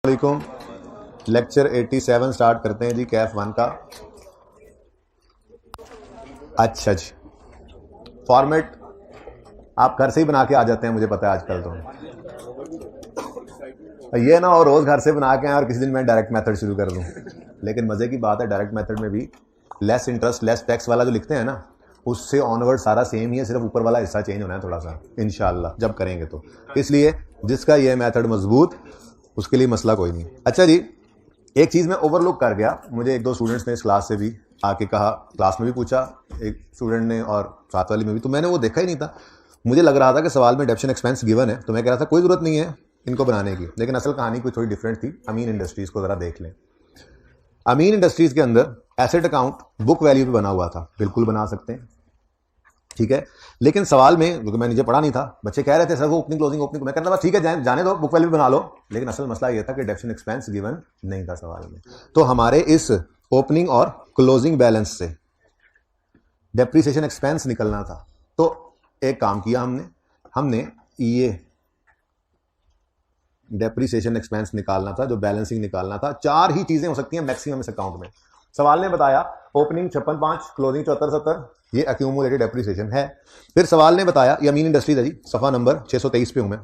वालेकुम। Lecture 87 start करते हैं जी, कैफ 1 का। अच्छा जी, फॉर्मेट आप घर से ही बना के आ जाते हैं, मुझे पता है आजकल तो ये ना, और रोज घर से बना के आए और किसी दिन मैं डायरेक्ट मेथड शुरू कर दूं। लेकिन मजे की बात है, डायरेक्ट मेथड में भी लेस इंटरेस्ट लेस टैक्स वाला जो लिखते हैं ना, उससे ऑनवर्ड सारा सेम ही है, सिर्फ ऊपर वाला हिस्सा चेंज होना है थोड़ा सा, इंशाल्लाह जब करेंगे तो। इसलिए जिसका ये मेथड मजबूत, उसके लिए मसला कोई नहीं। अच्छा जी, एक चीज़ मैं ओवरलुक कर गया, मुझे एक दो स्टूडेंट्स ने इस क्लास से भी आके कहा, क्लास में भी पूछा एक स्टूडेंट ने और साथ वाली में भी, तो मैंने वो देखा ही नहीं था। मुझे लग रहा था कि सवाल में डेप्शन एक्सपेंस गिवन है, तो मैं कह रहा था कोई ज़रूरत नहीं है इनको बनाने की, लेकिन असल कहानी कोई थोड़ी डिफरेंट थी। अमीन इंडस्ट्रीज़ को ज़रा देख लें। अमीन इंडस्ट्रीज़ के अंदर एसेट अकाउंट बुक वैल्यू पे बना हुआ था, बिल्कुल बना सकते हैं, ठीक है। लेकिन सवाल में, क्योंकि मैं नीचे पढ़ा नहीं था, बच्चे कह रहे थे सर वो ओपनिंग क्लोजिंग, मैं कहता था ठीक है जाने दो, बुक वैल्यू बना लो। लेकिन असल मसला ये था कि डेप्शन एक्सपेंस गिवन नहीं था सवाल में। तो हमारे इस ओपनिंग और क्लोजिंग बैलेंस से डेप्रीसिएशन एक्सपेंस निकलना था। तो एक काम किया हमने ये डेप्रीसिएशन एक्सपेंस निकालना था, जो बैलेंसिंग निकालना था। चार ही चीजें हो सकती हैं मैक्सिमम इस अकाउंट में। सवाल ने बताया ओपनिंग 56.5, क्लोजिंग 74.70, ये एक्यूमुलेटेड डेप्रीसिएशन है। फिर सवाल ने बताया, ये अमीन इंडस्ट्रीज है जी, सफा नंबर 623 पे हूं मैं।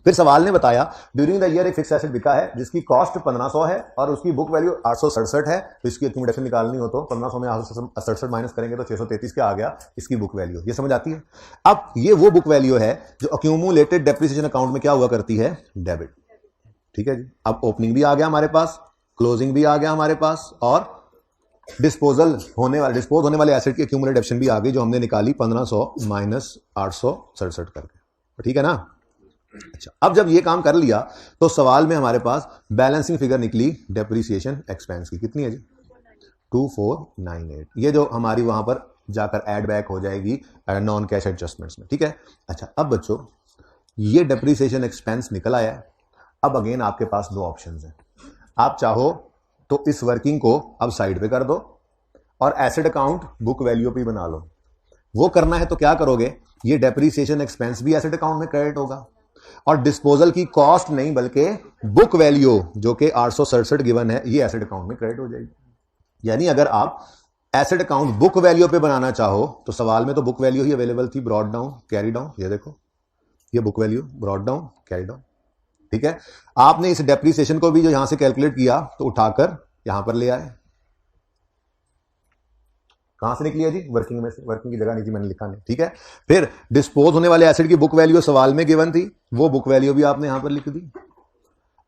फिर सवाल ने बताया ड्यूरिंग द ईयर एक फिक्स एसेट बिका है जिसकी कॉस्ट 1500 है और उसकी बुक वैल्यू 867 है, तो इसकी एक्यूमुलेशन निकालनी हो तो 1500 में 867 माइनस करेंगे तो 633 के आ गया इसकी बुक वैल्यू। ये समझ आती है? अब ये वो बुक वैल्यू है जो एक्यूमुलेटेड डेप्रीसिएशन अकाउंट में क्या हुआ करती है, डेबिट। ठीक है जी। अब ओपनिंग भी आ गया हमारे पास, क्लोजिंग भी आ गया हमारे पास, और डिस्पोज होने वाले एसेट की एक्यूमुलेटेड डेप्शन भी आ गई, जो हमने निकाली 1500 माइनस 867 करके। ठीक है ना? अच्छा, अब जब ये काम कर लिया तो सवाल में हमारे पास बैलेंसिंग फिगर निकली डेप्रीसिएशन एक्सपेंस की। कितनी है जी? 2498। ये जो हमारी वहां पर जाकर एड बैक हो जाएगी नॉन कैश एडजस्टमेंट्स में। ठीक है। अच्छा, अब बच्चों ये डेप्रीसिएशन एक्सपेंस निकल आया है। अब अगेन आपके पास दो ऑप्शंस हैं। आप चाहो तो इस वर्किंग को अब साइड पे कर दो और एसेट अकाउंट बुक वैल्यू पे बना लो। वो करना है तो क्या करोगे, ये डेप्रीसिएशन एक्सपेंस भी एसेट अकाउंट में क्रेडिट होगा और डिस्पोजल की कॉस्ट नहीं बल्कि बुक वैल्यू जो कि 867 गिवन है, ये एसेट अकाउंट में क्रेडिट हो जाएगी। यानी अगर आप एसेट अकाउंट बुक वैल्यू पे बनाना चाहो तो सवाल में तो बुक वैल्यू ही अवेलेबल थी, ब्रॉड डाउन कैरी डाउन, ये देखो ये book value brought down carry down. ठीक है। आपने इस डेप्रीसिएशन को भी जो यहां से कैलकुलेट किया तो उठाकर यहां पर ले आए। कहां से निकली है जी? वर्किंग में से। वर्किंग की जगह नीचे मैंने लिखा नहीं। ठीक है। फिर डिस्पोज होने वाले एसेट की बुक वैल्यू सवाल में गिवन थी, वो बुक वैल्यू भी आपने यहां पर लिख दी।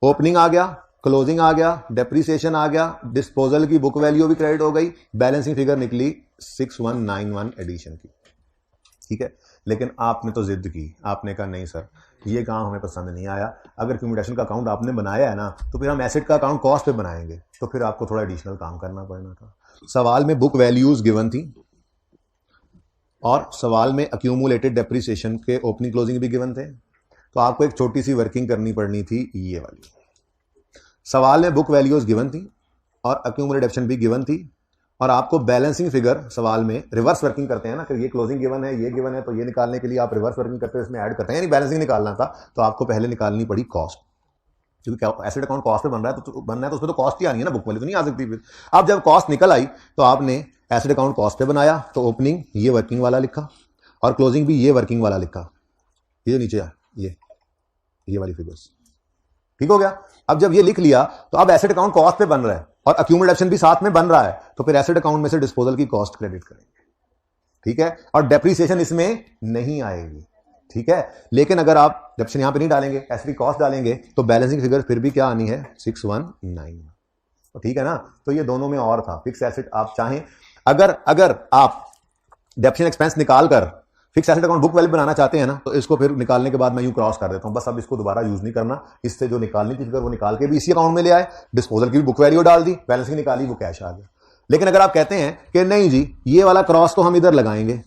ओपनिंग आ गया, क्लोजिंग आ गया, डेप्रीसिएशन आ गया, डिस्पोजल की बुक वैल्यू भी क्रेडिट हो गई, बैलेंसिंग फिगर निकली 6191 एडिशन की। ठीक है। लेकिन आपने तो जिद की, आपने कहा नहीं सर ये काम हमें पसंद नहीं आया। अगर क्यूमुलेशन का अकाउंट आपने बनाया है ना, तो फिर हम एसेट का अकाउंट कॉस्ट पे बनाएंगे, तो फिर आपको थोड़ा एडिशनल काम करना पड़ना था। सवाल में बुक वैल्यूज गिवन थी और सवाल में एक्यूमुलेटेड डेप्रीसिएशन के ओपनिंग क्लोजिंग भी गिवन थे, तो आपको एक छोटी सी वर्किंग करनी पड़नी थी, ये वाली। सवाल में बुक वैल्यूज गिवन थी और एक्यूमुलेटेड डेप्शन भी गिवन थी, और आपको बैलेंसिंग फिगर सवाल में रिवर्स वर्किंग करते हैं ना, कि ये क्लोजिंग गिवन है, ये गिवन है, तो ये निकालने के लिए आप रिवर्स वर्किंग करते हैं, इसमें ऐड करते हैं, यानी बैलेंसिंग निकालना था तो आपको पहले निकालनी पड़ी कॉस्ट, क्योंकि एसेट अकाउंट कॉस्ट पे बन रहा है तो बनना है तो उसमें तो कॉस्ट ही आनी है ना, बुक वैल्यू तो नहीं आ सकती फिर। अब जब कॉस्ट निकल आई तो आपने एसेट अकाउंट कॉस्ट पे बनाया, तो ओपनिंग ये वर्किंग वाला लिखा और क्लोजिंग भी ये वर्किंग वाला लिखा, ये नीचे ये वाली फिगर्स। ठीक हो गया। अब जब ये लिख लिया तो अब एसेट अकाउंट कॉस्ट पे बन रहा है और एक्यूमुलेशन भी साथ में बन रहा है, तो फिर एसेट अकाउंट में से डिस्पोजल की कॉस्ट क्रेडिट करेंगे। ठीक है। और डेप्रीसिएशन इसमें नहीं आएगी। ठीक है। लेकिन अगर आप डेप्शन यहां पे नहीं डालेंगे, एसेट की कॉस्ट डालेंगे, तो बैलेंसिंग फिगर फिर भी क्या आनी है, 619। तो ठीक है ना। तो ये दोनों में और था, फिक्स एसेट आप चाहें, अगर आप डेप्शन एक्सपेंस निकालकर fix asset account book value बनाना चाहते हैं ना, तो इसको फिर निकालने के बाद मैं यूं क्रॉस कर देता हूं, बस अब इसको दोबारा यूज नहीं करना। इससे जो निकालनी थी फिगर वो निकाल के भी इसी अकाउंट में ले आए, डिस्पोजल की भी बुक वैल्यू डाल दी, बैलेंसिंग निकाली, वो कैश आ गया। लेकिन अगर आप कहते हैं कि नहीं जी ये वाला क्रॉस तो हम इधर लगाएंगे,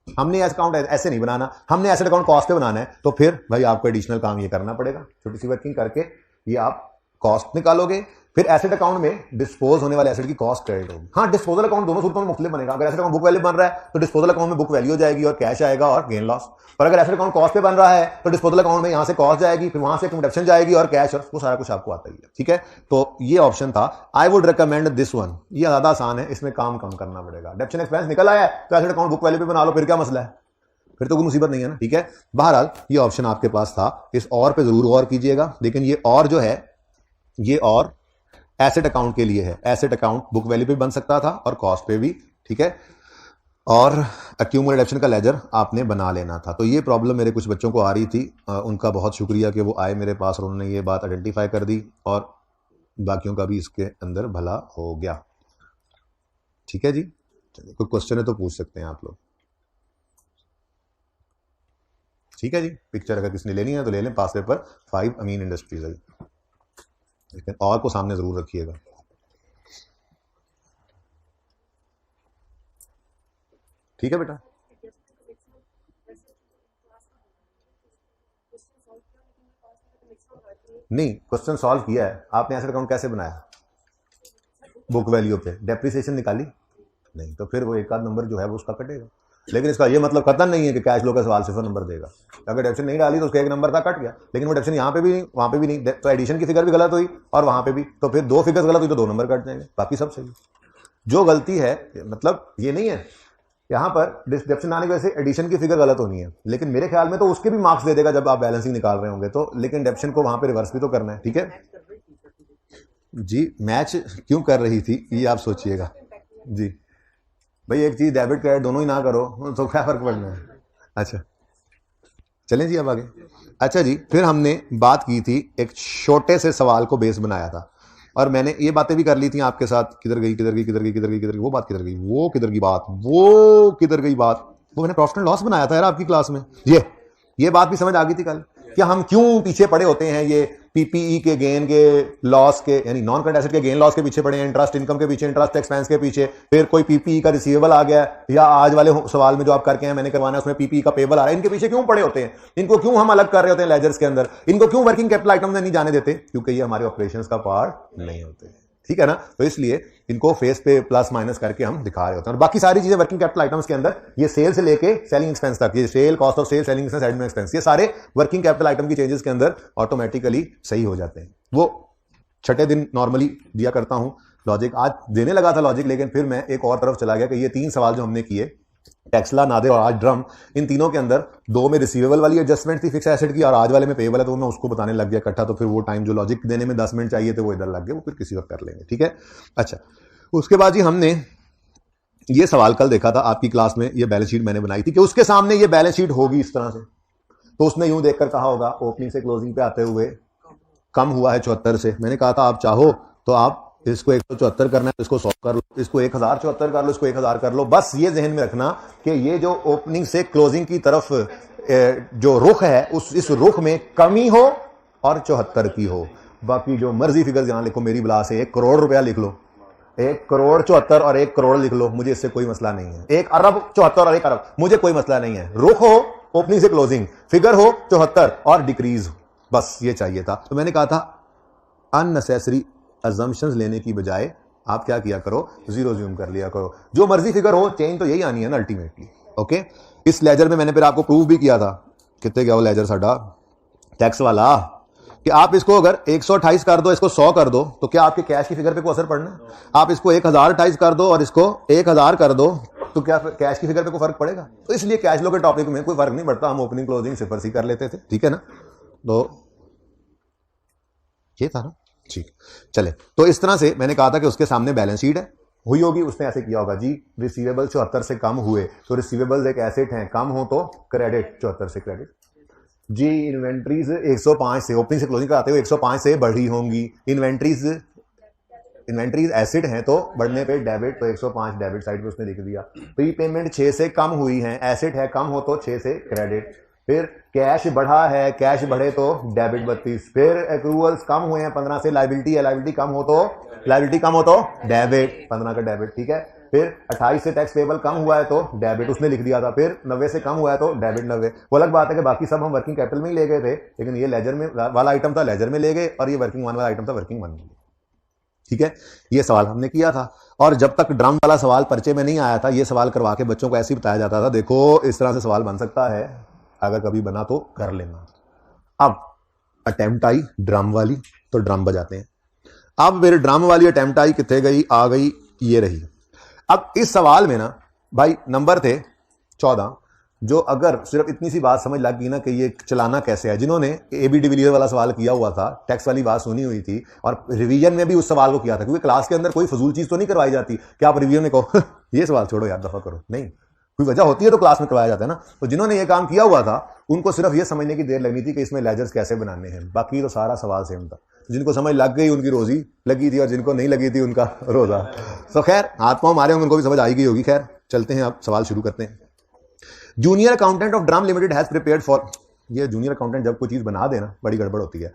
हमने अकाउंट ऐसे नहीं बनाना, हमने एसेट अकाउंट कॉस्ट पे बनाना है, तो फिर भाई आपको एडिशनल काम ये करना पड़ेगा, छोटी सी वर्किंग करके ये आप कॉस्ट निकालोगे, फिर एसेट अकाउंट में डिस्पोज होने वाले एसेट की कॉस्ट क्रेडिट होगी। हाँ, डिस्पोजल अकाउंट दोनों सूरतों में मुख्तलिफ बनेगा। अगर एसेट अकाउंट बुक वैल्यू बन रहा है तो डिस्पोजल अकाउंट में बुक वैल्यू जाएगी और कैश आएगा और गेन लॉस। पर अगर एसेट अकाउंट कॉस्ट पे बन रहा है तो डिस्पोजल अकाउंट में यहां से कॉस्ट जाएगी, फिर वहां से डिडक्शन जाएगी और कैश, और वो सारा कुछ आपको आता ही है। ठीक है, तो ये ऑप्शन था। I would recommend this one, ये ज्यादा आसान है, इसमें काम कम करना पड़ेगा। डेप्शन एक्सपेंस निकल आया है तो एसेट अकाउंट बुक वैल्यू पे बना लो, फिर क्या मसला है, फिर तो कोई मुसीबत नहीं है ना। ठीक है, बहरहाल ये ऑप्शन आपके पास था, इस और पे जरूर गौर कीजिएगा। लेकिन ये और जो है, ये और एसेट अकाउंट के लिए है। एसेट अकाउंट बुक वैल्यू पे बन सकता था और कॉस्ट पे भी। ठीक है, और एक्यूमुलेट ऑप्शन का लेजर आपने बना लेना था। तो ये प्रॉब्लम मेरे कुछ बच्चों को आ रही थी, उनका बहुत शुक्रिया कि वो आए मेरे पास और उन्होंने ये बात आइडेंटिफाई कर दी और बाकियों का भी इसके अंदर भला हो गया। ठीक है जी, चलिए कोई क्वेश्चन है तो पूछ सकते हैं आप लोग। ठीक है जी, पिक्चर अगर किसने लेनी है तो ले लें। पास पेपर 5 अमीन इंडस्ट्रीज है, लेकिन और को सामने जरूर रखिएगा। ठीक है बेटा, नहीं क्वेश्चन सॉल्व किया है आपने। एसेट अकाउंट कैसे बनाया, बुक वैल्यू पे डेप्रिसिएशन निकाली नहीं, तो फिर वो एक आध नंबर जो है वो उसका कटेगा। लेकिन इसका ये मतलब कतन नहीं है कि कैश फ्लो का सवाल 0 नंबर देगा। अगर डेप्शन नहीं डाली तो उसका 1 नंबर था, कट गया। लेकिन वो डेप्शन यहाँ पे भी नहीं, वहाँ पे भी नहीं, तो एडिशन की फिगर भी गलत हुई और वहाँ पे भी, तो फिर 2 फिगर्स गलत हुई तो 2 नंबर कट जाएंगे, बाकी सब सही। जो गलती है, मतलब ये नहीं है यहाँ पर डेप्शन आने की वजह से एडिशन की फिगर गलत होनी है, लेकिन मेरे ख्याल में तो उसके भी मार्क्स दे देगा जब आप बैलेंसिंग निकाल रहे होंगे तो। लेकिन डेप्शन को वहाँ पे रिवर्स भी तो करना है। ठीक है जी, मैच क्यों कर रही थी ये आप सोचिएगा जी। भाई एक चीज डेबिट क्रेडिट दोनों ही ना करो तो क्या फर्क पड़ना है। अच्छा चलें जी अब आगे। अच्छा जी, फिर हमने बात की थी, एक छोटे से सवाल को बेस बनाया था और मैंने ये बातें भी कर ली थी आपके साथ। किधर गई किधर गई किधर गई किधर गई किधर गई, वो बात किधर गई, वो किधर की बात, वो किधर गई बात, वो मैंने प्रॉफिट एंड लॉस बनाया था यार आपकी क्लास में। ये बात भी समझ आ गई थी कल कि हम क्यों पीछे पड़े होते हैं, ये पीपीई के गेन के लॉस के, यानी नॉन करंट एसेट के गेन लॉस के पीछे पड़े हैं, इंटरेस्ट इनकम के पीछे, इंटरेस्ट एक्सपेंस के पीछे। फिर कोई पीपीई का रिसीवेबल आ गया, या आज वाले सवाल में जो आप करके हैं मैंने करवाना है उसमें पीपीई का पेबल आ रहा है, इनके पीछे क्यों पड़े होते हैं, इनको क्यों हम अलग कर रहे होते हैं लेजर्स के अंदर, इनको क्यों वर्किंग कैपिटल आइटम में नहीं जाने देते, क्योंकि ये हमारे ऑपरेशंस का पार्ट नहीं होते। ठीक है ना, तो इसलिए इनको फेस पे प्लस माइनस करके हम दिखा रहे होते हैं। और बाकी सारी चीजें वर्किंग कैपिटल आइटम्स के अंदर, ये सेल से लेके सेलिंग एक्सपेंस तक, ये sale, cost of sale, selling expense, admin expense, ये सारे वर्किंग कैपिटल आइटम की चेंजेस के अंदर ऑटोमेटिकली सही हो जाते हैं। वो छठे दिन नॉर्मली दिया करता हूं लॉजिक, आज देने लगा था लॉजिक, लेकिन फिर मैं एक और तरफ चला गया कि ये 3 सवाल जो हमने किए, टेक्सला, नादिर और आज ड्रम, इन तीनों के अंदर 2 में रिसीवेबल वाली एडजस्टमेंट थी फिक्स एसेट की और आज वाले में पेबल है, तो मैं उसको बताने लग गया इकट्ठा। तो फिर वो टाइम जो लॉजिक देने में 10 मिनट चाहिए थे वो इधर लग गए, वो फिर किसी वक्त कर लेंगे। ठीक है, अच्छा उसके बाद जी हमने ये सवाल कल देखा था आपकी क्लास में, ये बैलेंस शीट मैंने बनाई थी कि उसके सामने ये बैलेंस शीट होगी इस तरह से, तो उसने यूं देखकर कहा होगा ओपनिंग से क्लोजिंग पे आते हुए कम हुआ है 74 से। मैंने कहा था आप चाहो तो आप इसको 174 करना है तो इसको 100 कर लो, इसको 1074 कर लो, इसको 1000 कर लो। बस ये जहन में रखना कि ये जो ओपनिंग से क्लोजिंग की तरफ जो रुख है, इस रुख में कमी हो और 74 की हो। बाकी जो मर्जी फिगर यहां लिखो, मेरी बला से 1 करोड़ रुपया लिख लो, 1 करोड़ 74 और 1 करोड़ लिख लो, मुझे इससे कोई मसला नहीं है। 1 अरब 74 और 1 अरब, मुझे कोई मसला नहीं है। रुख हो ओपनिंग से क्लोजिंग, फिगर हो 74 और डिक्रीज, बस ये चाहिए था। तो मैंने कहा था अननेसेसरी अजम्पशंस लेने की बजाय आप क्या किया करो, जीरो ज्यूम कर लिया करो। जो मर्जी फिगर हो, चेंज तो यही आनी है ना अल्टीमेटली। ओके, इस लेजर में मैंने फिर आपको प्रूव भी किया था, कितने गया वो लेजर साडा टैक्स वाला, कि आप इसको अगर 128 कर दो, इसको 100 कर दो, तो क्या आपके कैश की फिगर पे कोई असर पड़ना है? आप इसको 1028 कर दो और इसको 1000 कर दो, तो क्या कैश की फिगर पे कोई फर्क पड़ेगा? तो इसलिए कैश फ्लो के टॉपिक में कोई फर्क नहीं पड़ता, हम ओपनिंग क्लोजिंग सिफर सी कर लेते थे। ठीक है ना, तो ये था ना, ठीक। चले, तो इस तरह से मैंने कहा था कि उसके सामने बैलेंस शीट है, हुई होगी, उसने ऐसे किया होगा जी रिसीवेबल 74 से कम हुए, तो रिसीवेबल्स एक एसेट है, कम हो तो क्रेडिट 74 से क्रेडिट जी। इन्वेंट्रीज 105 से ओपनिंग से क्लोजिंग कराते हुए 105 से बढ़ी होंगी। इन्वेंट्रीज एसेट हैं तो बढ़ने पे डेबिट, तो 105 डेबिट साइड पे उसने लिख दिया। प्री पेमेंट 6 से कम हुई है, एसेट है, कम हो तो 6 से क्रेडिट। फिर कैश बढ़ा है, कैश बढ़े तो डेबिट 32। फिर एक्रूवल्स कम हुए हैं 15 से, लायबिलिटी है, लायबिलिटी कम हो तो डेबिट, 15 का डेबिट। ठीक है, फिर 28 से टैक्स पेबल कम हुआ है तो डेबिट उसने लिख दिया था। फिर 90 से कम हुआ है तो डेबिट 90। वो अलग बात है कि बाकी सब हम वर्किंग कैपिटल में ही ले गए थे, लेकिन ये लेजर में वाला आइटम था लेजर में ले गए और ये वर्किंग वन वाला आइटम था वर्किंग वन में। ठीक है, ये सवाल हमने किया था। और जब तक ड्रम वाला सवाल पर्चे में नहीं आया था, ये सवाल करवा के बच्चों को ऐसे ही बताया जाता था, देखो इस तरह से सवाल बन सकता है, अगर कभी बना तो कर लेना। अब अटेम्प्ट आई ड्रम वाली, तो ड्रम बजाते हैं। अब मेरे ड्रम वाली अटेम्प्ट आई, कितने गई, आ गई, ये रही। अब इस सवाल में ना भाई नंबर थे 14, जो अगर सिर्फ इतनी सी बात समझ लग गई ना कि ये चलाना कैसे है, जिन्होंने AB डिविलियर वाला सवाल किया हुआ था, टैक्स वाली बात सुनी हुई थी और रिवीजन में भी उस सवाल को किया था, क्योंकि क्लास के अंदर कोई फजूल चीज तो नहीं करवाई जाती कि आप रिवीजन में कहो ये सवाल छोड़ो यार दफा करो, नहीं, कोई वजह होती है तो क्लास में करवाया जाता है ना। तो जिन्होंने ये काम किया हुआ था उनको सिर्फ ये समझने की देर लगनी थी कि इसमें लेजर्स कैसे बनाने हैं, बाकी तो सारा सवाल सेम था। जिनको समझ लग गई उनकी रोजी लगी थी और जिनको नहीं लगी थी उनका रोजा। तो खैर हाथ पांव मारे होंगे, उनको भी समझ आई गई होगी। खैर चलते हैं, अब सवाल शुरू करते हैं। Junior accountant of drum limited has prepared for, ये जूनियर अकाउंटेंट जब कोई चीज बना देना बड़ी गड़बड़ होती है।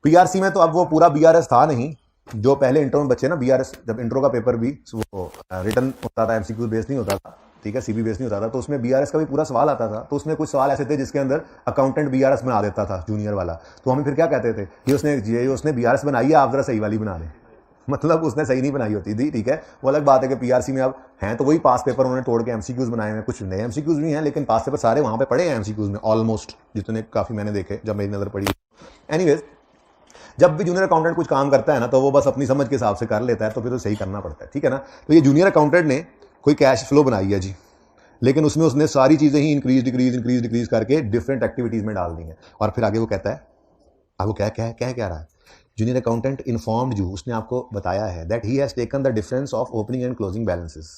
पीआरसी में तो अब वो पूरा बीआरएस था नहीं, जो पहले इंट्रो में बच्चे ना बीआरएस, जब इंट्रो का पेपर भी वो रिटर्न होता था, एमसीक्यू बेस नहीं होता था, ठीक है, सीबी बेस नहीं होता था, तो उसमें बीआरएस का भी पूरा सवाल आता था। तो उसमें कुछ सवाल ऐसे थे जिसके अंदर अकाउंटेंट बीआरएस बना देता था जूनियर वाला, तो हम फिर क्या कहते थे कि उसने बीआरएस बनाई है, आप जरा सही वाली बना दें, मतलब उसने सही नहीं बनाई होती थी। ठीक है, वो अलग बात है कि पीआरसी में अब हैं तो वही पास पेपर उन्होंने तोड़ के एमसीक्यूज बनाए हैं, कुछ नए एमसीक्यूज भी हैं, लेकिन पास पेपर सारे वहां पे पड़े हैं एमसीक्यूज में, ऑलमोस्ट जितने काफी मैंने देखे जब मेरी नजर पड़ी। एनीवेज, जब भी जूनियर अकाउंटेंट कुछ काम करता है ना, तो वो बस अपनी समझ के हिसाब से कर लेता है, तो फिर तो सही करना पड़ता है, ठीक है ना। तो ये जूनियर अकाउंटेंट ने कोई कैश फ्लो बनाई है जी, लेकिन उसमें उसने सारी चीजें ही इंक्रीज डिक्रीज करके डिफरेंट एक्टिविटीज में डाल दी हैं। और फिर आगे वो कहता है, अब वो क्या रहा है, जूनियर अकाउंटेंट इन्फॉर्म्ड यू, उसने आपको बताया है that he has taken the difference of opening and closing balances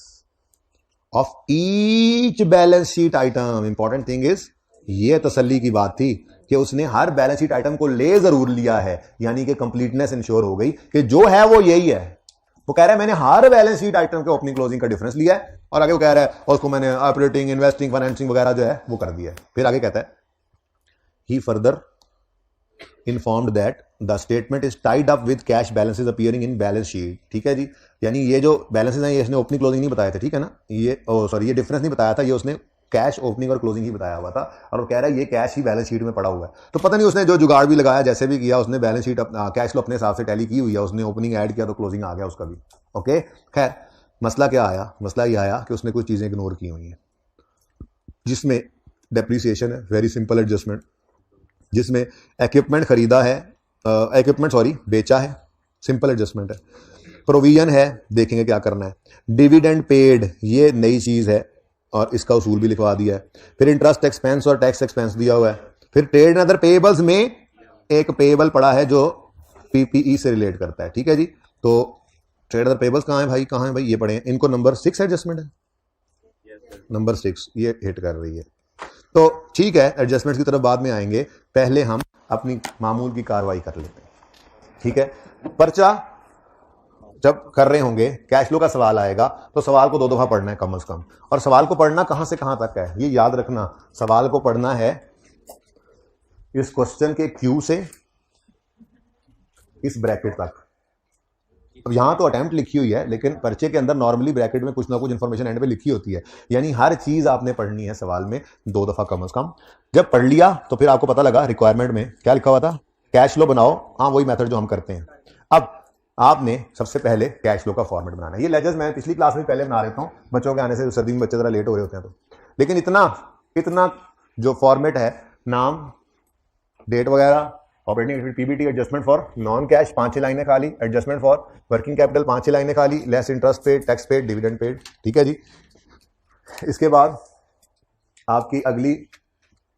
of each balance sheet item. Important thing is, ये तसल्ली की बात थी कि उसने हर बैलेंस शीट आइटम को ले जरूर लिया है, यानी कि कंप्लीटनेस इंश्योर हो गई कि जो है वो यही है। वो कह रहा है मैंने हर बैलेंस शीट आइटम के ओपनिंग क्लोजिंग का डिफरेंस लिया है, और आगे वो कह रहा है और उसको मैंने ऑपरेटिंग, इन्वेस्टिंग, फाइनेंसिंग वगैरह जो है वो कर दिया है। फिर आगे कहता है he further informed that the statement is tied up with cash balances appearing in balance sheet. ठीक है जी, यानी ये जो बैलेंसेस हैं ये इसने ओपनिंग क्लोजिंग नहीं बताए थे, ठीक है ना, ये ये डिफरेंस नहीं बताया था, ये उसने कैश ओपनिंग और क्लोजिंग ही बताया हुआ था। और वो कह रहा है ये कैश ही बैलेंस शीट में पड़ा हुआ है। तो पता नहीं उसने जो जुगाड़ भी लगाया, जैसे भी किया, उसने बैलेंस शीट कैश फ्लो अपने हिसाब से टैली की हुई है, उसने ओपनिंग ऐड किया तो क्लोजिंग आ गया उसका भी। ओके, खैर मसला क्या आया, मसला ये आया कि उसने कुछ चीजें इग्नोर की हुई हैं, जिसमें डेप्रिसिएशन है, वेरी सिंपल एडजस्टमेंट, जिसमें इक्विपमेंट खरीदा है, बेचा है, सिंपल एडजस्टमेंट है, प्रोविजन है, देखेंगे क्या करना है, डिविडेंड पेड, ये नई चीज है और इसका उसूल भी लिखवा दिया है, फिर इंटरेस्ट एक्सपेंस और टैक्स एक्सपेंस दिया हुआ है, फिर ट्रेड एंड अदर पेएबल्स में एक पेएबल पड़ा है जो पीपीई से रिलेट करता है। ठीक है जी, तो ट्रेड अदर पेएबल्स कहाँ है भाई, ये पड़े हैं, इनको नंबर 6 एडजस्टमेंट है, नंबर 6 ये हिट कर रही है। तो ठीक है, एडजस्टमेंट्स की तरफ बाद में आएंगे, पहले हम अपनी मामूल की कार्रवाई कर लेते हैं। ठीक है, पर्चा जब कर रहे होंगे, कैश फ्लो का सवाल आएगा तो सवाल को 2 दफा पढ़ना है कम से कम, और सवाल को पढ़ना कहां से कहां तक है ये याद रखना, सवाल को पढ़ना है इस क्वेश्चन के क्यू से इस ब्रैकेट तक। अब यहां तो अटेम्प्ट लिखी हुई है, लेकिन पर्चे के अंदर नॉर्मली ब्रैकेट में कुछ ना कुछ इंफॉर्मेशन एंड पे लिखी होती है, यानी हर चीज आपने पढ़नी है सवाल में 2 दफा कम से कम। जब पढ़ लिया तो फिर आपको पता लगा रिक्वायरमेंट में क्या लिखा हुआ था, कैश फ्लो बनाओ, हाँ वही मेथड जो हम करते हैं। अब आपने सबसे पहले कैश फ्लो का फॉर्मेट बनाना है। ये लेजर्स मैं पिछली क्लास में पहले बना लेता हूं, बच्चों के आने से सर्दी में बच्चे जरा लेट हो रहे होते हैं तो, लेकिन इतना जो फॉर्मेट है, नाम, डेट वगैरह, operating PBT, adjustment for non cash 5 लाइनें खाली, एडजस्टमेंट फॉर वर्किंग कैपिटल 5 लाइनें खाली, less interest paid, tax paid, dividend paid. ठीक है जी, इसके बाद आपकी अगली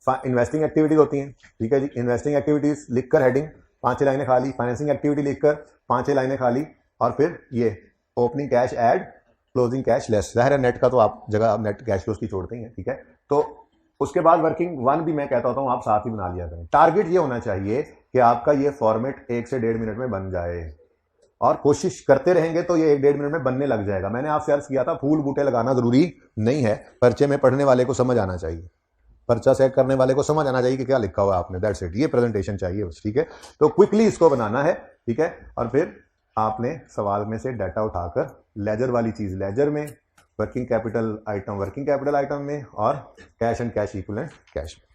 इन्वेस्टिंग एक्टिविटीज होती हैं। ठीक है जी, इन्वेस्टिंग एक्टिविटीज लिखकर हेडिंग 5 लाइनें खाली, फाइनेंसिंग एक्टिविटी लिखकर 5 लाइनें खाली, और फिर ये opening cash add, closing cash less. जाहिर है नेट का तो आप जगह नेट कैश फ्लोज की छोड़ते ही हैं। ठीक है, तो उसके बाद वर्किंग 1 भी मैं कहता हूं आप साथ ही बना लिया करें। टारगेट ये होना चाहिए कि आपका ये फॉर्मेट 1 से 1.5 मिनट में बन जाए, और कोशिश करते रहेंगे तो ये 1-1.5 मिनट में बनने लग जाएगा। मैंने आपसे अर्ज किया था फूल बूटे लगाना जरूरी नहीं है, पर्चे में पढ़ने वाले को समझ आना चाहिए, पर्चा सेट करने वाले को समझ आना चाहिए कि क्या लिखा हुआ है आपने, दैट्स इट, ये प्रेजेंटेशन चाहिए बस। ठीक है, तो क्विकली इसको बनाना है। ठीक है, और फिर आपने सवाल में से डाटा उठाकर लेजर वाली चीज लेजर में, working capital item working capital item में, और cash and cash equivalent cash में।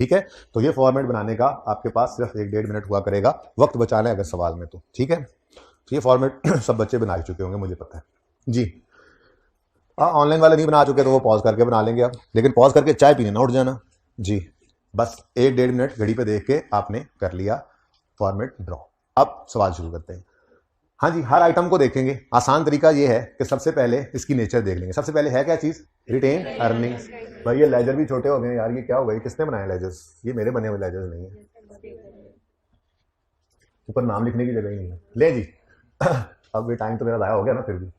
ठीक है, तो ये फॉर्मेट बनाने का आपके पास सिर्फ 1-1.5 मिनट हुआ करेगा, वक्त बचाना है अगर सवाल में तो। ठीक है, तो ये फॉर्मेट सब बच्चे बना चुके होंगे मुझे पता है जी। ऑनलाइन वाले नहीं बना चुके तो वो पॉज करके बना लेंगे आप, लेकिन पॉज करके चाय पीने ना उठ जाना जी। बस 1-1.5 मिनट घड़ी पे देख के आपने कर लिया फॉर्मेट ड्रॉ। अब सवाल शुरू करते हैं। हाँ जी, हर आइटम को देखेंगे। आसान तरीका ये है कि सबसे पहले इसकी नेचर देख लेंगे। सबसे पहले है क्या चीज? Retained earnings. भाई ये लेजर भी छोटे हो गए यार, ये क्या हो गया? किसने बनाए लेजर्स? ये मेरे बने हुए लेजर्स नहीं है, ऊपर नाम लिखने की जगह ही नहीं है। ले जी अब ये टाइम तो मेरा ज़ाया हो गया ना फिर भी।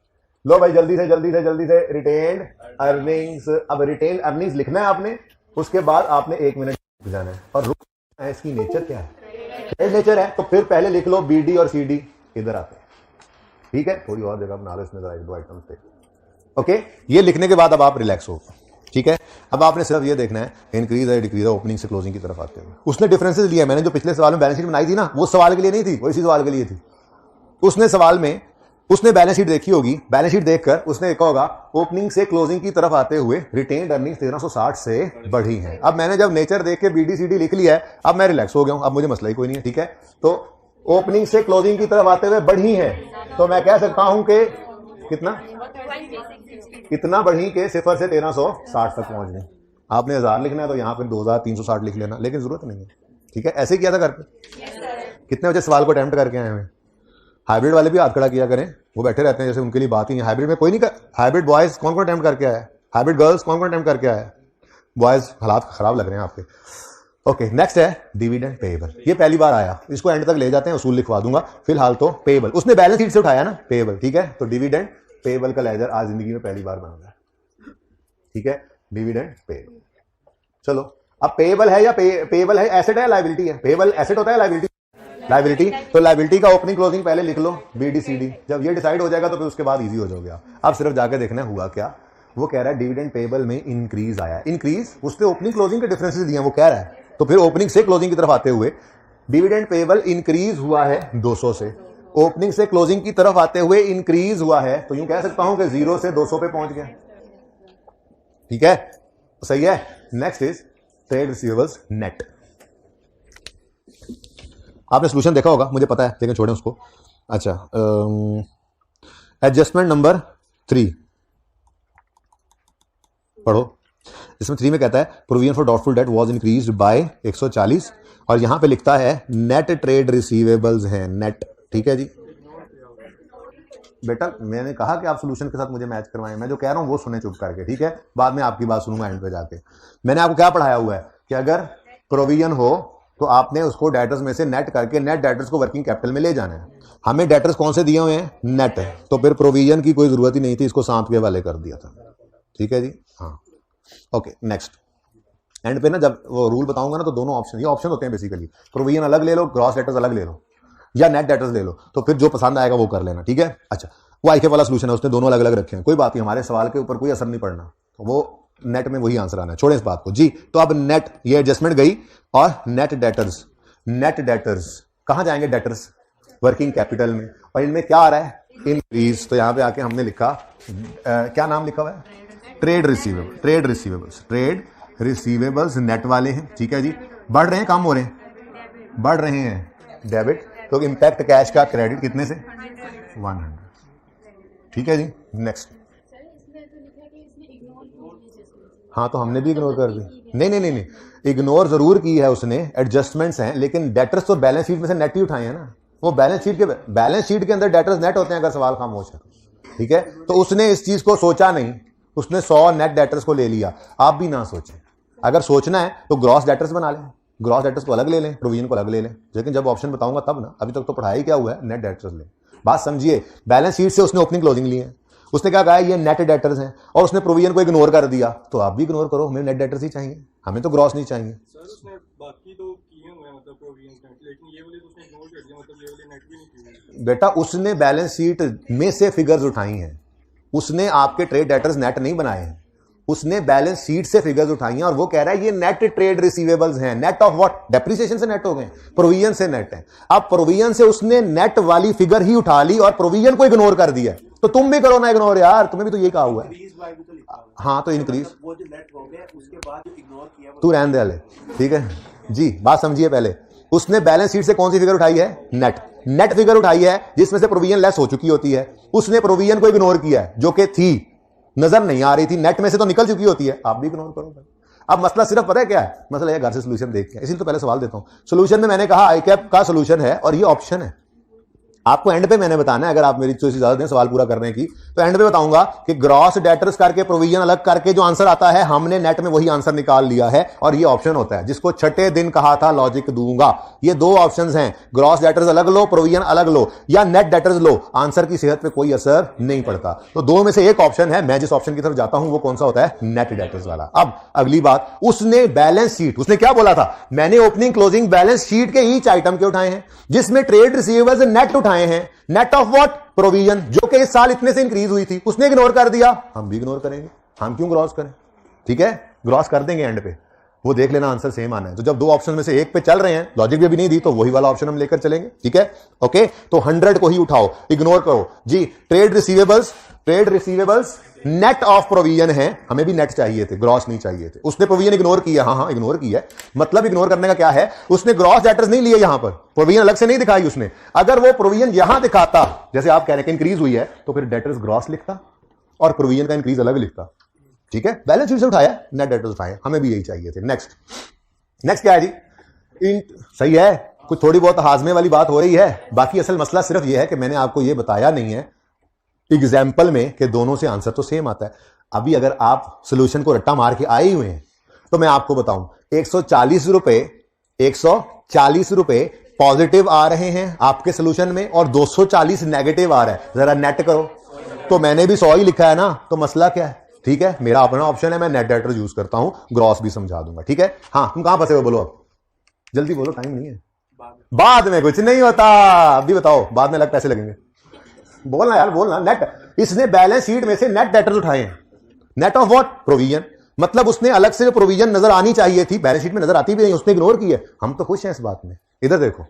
लो भाई जल्दी से जल्दी से जल्दी से रिटेन अर्निंग्स। अब रिटेन अर्निंग्स लिखना है आपने, उसके बाद आपने 1 मिनट जाना है और रुकना है। इसकी नेचर क्या है? क्या नेचर है? तो फिर पहले लिख लो BD और CD इधर आते हैं। ठीक है, थोड़ी और जगह बना लो इसमें, जरा 1-2 आइटम्स पे। ओके, ये लिखने के बाद अब आप रिलैक्स हो। ठीक है, अब आपने सिर्फ ये देखना है इंक्रीज है डिक्रीज है ओपनिंग से क्लोजिंग की तरफ आते हुए। उसने डिफरेंसेस लिया, मैंने जो पिछले सवाल में बैलेंस शीट बनाई थी ना, वो सवाल के लिए नहीं थी, वो इसी सवाल के लिए थी। उसने सवाल में उसने बैलेंस शीट देखी होगी, बैलेंस शीट देखकर उसने देखा होगा ओपनिंग से क्लोजिंग की तरफ आते हुए रिटेन्ड अर्निंग्स 1360 से बढ़ी हैं। अब मैंने जब नेचर देख के BD CD लिख लिया है, अब मैं रिलैक्स हो गया हूं, अब मुझे मसला ही कोई नहीं है। ठीक है, तो ओपनिंग से क्लोजिंग की तरफ आते हुए बढ़ी है, तो मैं कह सकता हूं कि कितना बढ़ी के 0 से 1360 तक पहुंच गए। आपने 1000 लिखना है तो यहां पर 2360 लिख लेना, लेकिन जरूरत नहीं है। ठीक है, ऐसे किया था घर पे। कितने बजे सवाल को अटेम्प्ट करके आए हैं? हाइब्रिड वाले भी हाथ खड़ा किया करें, वो बैठे रहते हैं जैसे उनके लिए बात ही नहीं। हाइब्रिड में कोई नहीं कर, हाइब्रिड बॉयज कौन कौन अटेम्प्ट करके आया है? हाइब्रिड गर्ल्स कौन कौन अटेम्प्ट करके आया है? बॉयज हालात खराब लग रहे हैं आपके। ओके, नेक्स्ट है डिविडेंड पेएबल। ये पहली बार आया, इसको एंड तक ले जाते हैं, उसूल लिखवा दूंगा। फिलहाल तो पेएबल उसने बैलेंस शीट से उठाया ना, पेएबल। ठीक है, तो डिविडेंड पेएबल का लेजर आज जिंदगी में पहली बार बना है। ठीक है, डिविडेंड पेएबल। चलो, अब पेएबल है या पेएबल है एसेट है लायबिलिटी है? पेएबल एसेट होता है, लायबिलिटी लायबिलिटी। तो लायबिलिटी का ओपनिंग क्लोजिंग पहले लिख लो BD CD। जब ये डिसाइड हो जाएगा तो फिर उसके बाद इजी हो जाओगे आप। अब सिर्फ जाके देखना हुआ क्या। वो कह रहा है डिविडेंड पेएबल में इंक्रीज आया। इंक्रीज, उसने ओपनिंग क्लोजिंग के डिफरेंसेस दिए वो कह रहा है, तो फिर ओपनिंग से क्लोजिंग की तरफ आते हुए डिविडेंड पेएबल इंक्रीज हुआ है 200 से, ओपनिंग से क्लोजिंग की तरफ आते हुए इंक्रीज हुआ है, तो यूं कह सकता हूं कि 0 से 200 पे पहुंच गया। ठीक है, तो सही है। Next is trade receivables net. आपने सोल्यूशन देखा होगा मुझे पता है, लेकिन छोड़ें उसको। अच्छा, एडजस्टमेंट नंबर 3 पढ़ो। इसमें 3 में कहता है provision for doubtful debt was increased by 140, और यहां पे लिखता है नेट ट्रेड रिसीवेबल्स हैं, नेट। ठीक है जी बेटा, मैंने कहा कि आप सोल्यूशन के साथ मुझे मैच करवाएं। मैं जो कह रहा हूं वो सुने चुप करके। ठीक है, बाद में आपकी बात सुनूंगा एंड पे जाके। मैंने आपको क्या पढ़ाया हुआ है कि अगर प्रोविजन हो तो आपने उसको डेटर्स में से नेट करके नेट डेटर्स को वर्किंग कैपिटल में ले जाना है। हमें डेटर्स कौन से दिए हुए हैं? नेट है, तो फिर प्रोविजन की कोई जरूरत ही नहीं थी, इसको सांप के वाले कर दिया था। ठीक है जी, हाँ। ओके, नेक्स्ट एंड पे ना जब वो रूल बताऊंगा ना, तो दोनों ऑप्शन, ये ऑप्शन होते हैं बेसिकली, प्रोविजन अलग ले लो, ग्रॉस डेटर्स अलग ले लो, या नेट डेटर्स ले लो, तो फिर जो पसंद आएगा वो कर लेना। ठीक है, अच्छा, वो IK वाला सोल्यूशन है, उसने दोनों अलग अलग रखे हैं, कोई बात नहीं, हमारे सवाल के ऊपर कोई असर नहीं पड़ना, तो वो नेट में वही आंसर आना है, छोड़े इस बात को जी। तो अब नेट, ये एडजस्टमेंट गई, और नेट डेटर्स, नेट डेटर्स कहां जाएंगे? डेटर्स वर्किंग कैपिटल में, और इनमें क्या आ रहा है? इंक्रीज। तो यहां पे आके हमने लिखा क्या नाम लिखा हुआ है? Trade receivable, trade receivables, trade receivables net वाले हैं। ठीक है जी, बढ़ रहे हैं कम हो रहे हैं? बढ़ रहे हैं, डेबिट। तो इम्पैक्ट कैश का क्रेडिट कितने से? 100। ठीक है जी, नेक्स्ट। हाँ, तो हमने भी इग्नोर कर दी। नहीं नहीं नहीं नहीं, इग्नोर जरूर की है उसने, एडजस्टमेंट्स हैं, लेकिन डेटर्स तो बैलेंस शीट में से नेट ही उठाए हैं ना। वो बैलेंस शीट के अंदर डेटर्स नेट होते हैं अगर सवाल खामोश है। ठीक है, तो उसने इस चीज को सोचा नहीं, उसने 100 नेट डेटर्स को ले लिया। आप भी ना सोचें, अगर सोचना है तो ग्रॉस डेटर्स बना लें, ग्रॉस डेटर्स को अलग ले लें, प्रोविजन को अलग ले लें, लेकिन जब ऑप्शन बताऊंगा तब ना, अभी तक तो पढ़ाई क्या हुआ है, नेट डेटर्स लें। बात समझिए, बैलेंस शीट से उसने ओपनिंग क्लोजिंग ली है, उसने क्या कहा ये नेट डेटर्स हैं, और उसने प्रोविजन को इग्नोर कर दिया, तो आप भी इग्नोर करो, हमें नेट डेटर्स ही चाहिए, हमें तो ग्रॉस नहीं चाहिए। सर उसने बाकी तो किए हुए हैं, मतलब प्रोविजन, लेकिन ये वाले तो उसने इग्नोर कर दिया, मतलब ये वाले नेट भी नहीं किए। बेटा उसने बैलेंस शीट में से फिगर्स उठाई हैं, उसने आपके ट्रेड डेटर्स नेट नहीं बनाए हैं, उसने बैलेंस शीट से फिगर्स उठाई हैं और वो कह रहा है ये नेट ट्रेड रिसीवेबल्स हैं। Net of what? डेप्रिसिएशन से नेट हो गए, प्रोविजन से नेट है। अब प्रोविजन से उसने नेट वाली फिगर ही उठा ली और प्रोविजन को इग्नोर कर दिया। तो तुम भी करो ना इग्नोर यार, तुम्हें भी तो ये कहा हुआ है। हाँ तो इंक्रीज, वो जो नेट हो गया उसके बाद जो इग्नोर किया तू रहने दे हले, ठीक है जी। बात समझिए पहले, उसने बैलेंस शीट से कौन सी फिगर उठाई है? नेट। नेट फिगर उठाई है जिसमें से प्रोविजन लेस हो चुकी होती है। उसने प्रोविजन को इग्नोर किया है जो कि थी, नजर नहीं आ रही थी, नेट में से तो निकल चुकी होती है, आप भी इग्नोर करो। अब मसला सिर्फ पता है क्या है? मसला ये घर से सोल्यूशन देख के, इसलिए तो पहले सवाल देता हूं। सोल्यूशन में मैंने कहा आई कैप का सोल्यूशन है और ये ऑप्शन है। आपको एंड पे मैंने बताना है, अगर आप मेरी चॉइस इजाजत दें सवाल पूरा करने की, तो एंड पे बताऊंगा कि ग्रॉस डेटर्स करके प्रोविजन अलग करके जो आंसर आता है, हमने नेट में वही आंसर निकाल लिया है और ये ऑप्शन होता है जिसको छठे दिन कहा था लॉजिक दूंगा। ये दो ऑप्शंस हैं, ग्रॉस डेटर्स अलग लो, प्रोविजन अलग लो, या नेट डेटर्स लो। आंसर की सेहत पे कोई असर नहीं पड़ता। तो दो में से एक ऑप्शन है, मैं जिस ऑप्शन की तरफ जाता हूं वो कौन सा होता है? नेट डेटर्स वाला। अब अगली बात, उसने बैलेंस शीट, उसने क्या बोला था? मैंने ओपनिंग क्लोजिंग बैलेंस शीट के ईच आइटम के उठाए हैं जिसमें ट्रेड रिसीवेबल्स नेट उठाए हैं। Net of what? प्रोविजन, जो कि इस साल इतने से इंक्रीज हुई थी, उसने इग्नोर कर दिया, हम भी इग्नोर करेंगे। हम क्यों ग्रॉस करें? ठीक है, ग्रॉस कर देंगे एंड पे, वो देख लेना आंसर सेम आना है। तो जब दो ऑप्शन में से एक पे चल रहे हैं, लॉजिक भी अभी नहीं दी, तो वही वाला ऑप्शन हम लेकर चलेंगे। ठीक है, ओके। तो 100 को ही उठाओ, इग्नोर करो जी। Trade receivables net of provision है, हमें भी नेट चाहिए थे, ग्रॉस नहीं चाहिए थे। उसने प्रोविजन इग्नोर किया, हाँ इग्नोर किया। मतलब इग्नोर करने का क्या है? उसने ग्रॉस डेटर्स नहीं लिए, यहां पर प्रोविजन अलग से नहीं दिखाई उसने। अगर वो प्रोविजन यहां दिखाता, जैसे आप कह रहे हैं कि इंक्रीज हुई है, तो फिर डेटर्स ग्रॉस लिखता और प्रोविजन का इंक्रीज अलग लिखता। ठीक है, बैलेंस शीट से उठाया, नेट डेटर्स उठाए, हमें भी यही चाहिए थे। नेक्स्ट क्या है जी? सही है, कुछ थोड़ी बहुत हाजमे वाली बात हो रही है। बाकी असल मसला सिर्फ यह है कि मैंने आपको यह बताया नहीं है एग्जाम्पल में कि दोनों से आंसर तो सेम आता है। अभी अगर आप सोल्यूशन को रट्टा मार के आए हुए हैं तो मैं आपको बताऊं, 140 रुपए पॉजिटिव आ रहे हैं आपके सोल्यूशन में और 240 नेगेटिव आ रहा है। जरा नेट करो, तो मैंने भी 100 ही लिखा है ना, तो मसला क्या है? ठीक है, मेरा अपना ऑप्शन है, मैं नेट डेटर यूज करता हूं, ग्रॉस भी समझा दूंगा। ठीक है, हाँ तुम कहां फंसे हो? बोलो अब, जल्दी बोलो, टाइम नहीं है। बाद में कुछ नहीं होता, अभी बताओ, बाद में अलग पैसे लगेंगे। बोलना यार, बोलना। नेट, इसने बैलेंस शीट में से नेट डेटर्स उठाए हैं। Net of what? प्रोविजन। मतलब उसने अलग से जो प्रोविजन नजर आनी चाहिए थी, बैलेंस शीट में नजर आती भी नहीं, उसने इग्नोर की है। हम तो खुश हैं इस बात में। इधर देखो,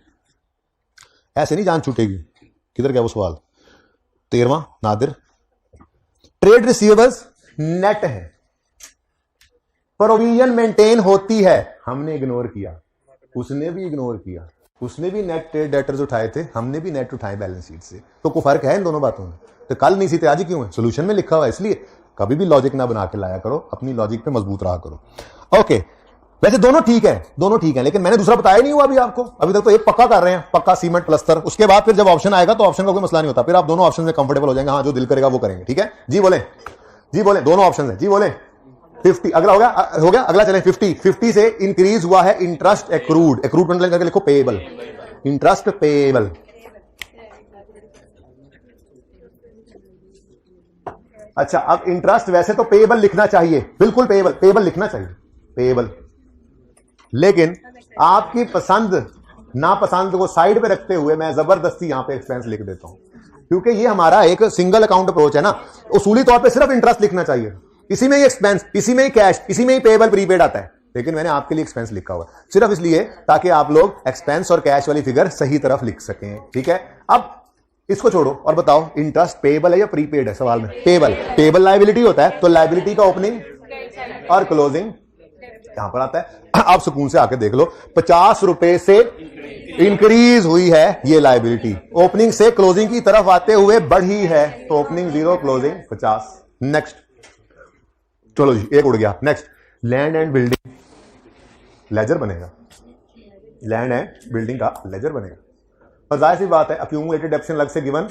ऐसे नहीं जान छूटेगी। किधर गया वो सवाल? 13वां नादिर, ट्रेड रिसीवेबल्स नेट है, प्रोविजन मेंटेन होती है, हमने इग्नोर किया, उसने भी इग्नोर किया। उसने भी नेट ट्रेड डेटर्स उठाए थे, हमने भी नेट उठाए बैलेंस शीट से। तो कोई फर्क है इन दोनों बातों में? तो कल नहीं सीते आज ही क्यों है? सोल्यूशन में लिखा हुआ है, इसलिए कभी भी लॉजिक ना बना के लाया करो, अपनी लॉजिक पे मजबूत रहा करो। ओके, वैसे दोनों ठीक है, लेकिन मैंने दूसरा बताया नहीं हुआ अभी आपको। अभी तक तो एक पक्का कर रहे हैं, पक्का सीमेंट प्लस्तर। उसके बाद फिर जब ऑप्शन आएगा तो ऑप्शन का कोई मसला नहीं होता, फिर आप दोनों ऑप्शन में कंफर्टेबल हो जाएंगे। हाँ, जो दिल करेगा वो करेंगे। ठीक है जी, बोले दोनों ऑप्शन है जी, बोले 50। अगला हो गया, अगला चले 50 से इंक्रीज हुआ है इंटरेस्ट एक्रूड मतलब करके लिखो पेएबल, इंटरेस्ट पेएबल। अच्छा, अब इंटरेस्ट वैसे तो पेएबल लिखना चाहिए, बिल्कुल पेएबल लिखना चाहिए, पेएबल। लेकिन आपकी पसंद नापसंद को साइड पे रखते हुए मैं जबरदस्ती यहां पे एक्सपेंस लिख देता हूं, क्योंकि ये हमारा एक सिंगल अकाउंट अप्रोच है ना। उसूली तौर पे सिर्फ इंटरेस्ट लिखना चाहिए, इसी में ही एक्सपेंस, इसी में ही कैश, इसी में ही पेएबल प्रीपेड आता है। लेकिन मैंने आपके लिए एक्सपेंस लिखा हुआ सिर्फ इसलिए ताकि आप लोग एक्सपेंस और कैश वाली फिगर सही तरफ लिख सकें। ठीक है, अब इसको छोड़ो और बताओ इंटरेस्ट पेएबल है या प्रीपेड है? सवाल में पेएबल लायबिलिटी होता है, तो लायबिलिटी का ओपनिंग और क्लोजिंग यहां पर आता है। आप सुकून से आके देख लो, 50 रुपए से इंक्रीज हुई है ये लायबिलिटी, ओपनिंग से क्लोजिंग की तरफ आते हुए बढ़ी है, तो ओपनिंग 0, क्लोजिंग 50। नेक्स्ट, चलो जी, एक उड़ गया। Next, land and building ledger बनेगा, लैंड एंड बिल्डिंग का लेजर बनेगा। और जाहिर सी बात है, अक्यूमुलेटेड डेप्शन अलग से गिवन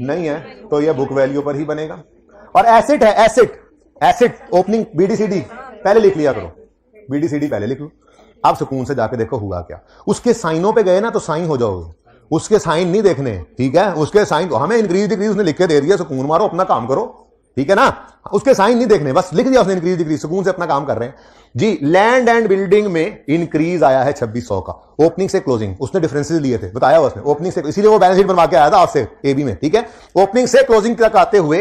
नहीं है, तो यह बुक वैल्यू पर ही बनेगा। और एसेट है, एसेट ओपनिंग BDCD पहले लिख लिया करो, BDCD पहले लिख लो। आप सुकून से जाके देखो हुआ क्या। उसके साइनों पे गए ना तो साइन हो जाओगे, उसके साइन नहीं देखने। ठीक है, उसके साइन, हमें इंक्रीज डिक्रीज उसने लिख के दे दिया, सुकून मारो, अपना काम करो। ठीक है ना, उसके साइन नहीं देखने, बस लिख दिया उसने इंक्रीज डिक्रीज, सुकून से अपना काम कर रहे हैं जी। लैंड एंड बिल्डिंग में इंक्रीज आया है 2600 का, ओपनिंग से क्लोजिंग, उसने डिफरेंसेस लिए थे, बताया उसने, ओपनिंग से, इसीलिए वो बैलेंस शीट बनवा के आया था आपसे AB में। ठीक है, ओपनिंग से क्लोजिंग तक आते हुए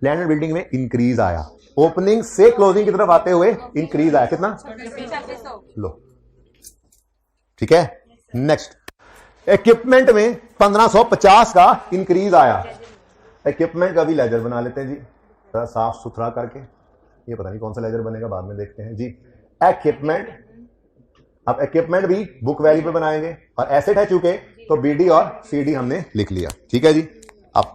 लैंड एंड बिल्डिंग में इंक्रीज आया, ओपनिंग से क्लोजिंग की तरफ आते हुए इंक्रीज आया, कितना? लो, ठीक है। नेक्स्ट, इक्विपमेंट में 1550 का इंक्रीज आया। इक्विपमेंट का भी लेजर बना लेते हैं जी, थोड़ा साफ सुथरा करके। ये पता नहीं कौन सा लेजर बनेगा, बाद में देखते हैं जी। इक्विपमेंट, अब इक्विपमेंट भी बुक वैल्यू पे बनाएंगे और एसेट है चूंकि, तो बीडी और सीडी हमने लिख लिया, ठीक है जी। अब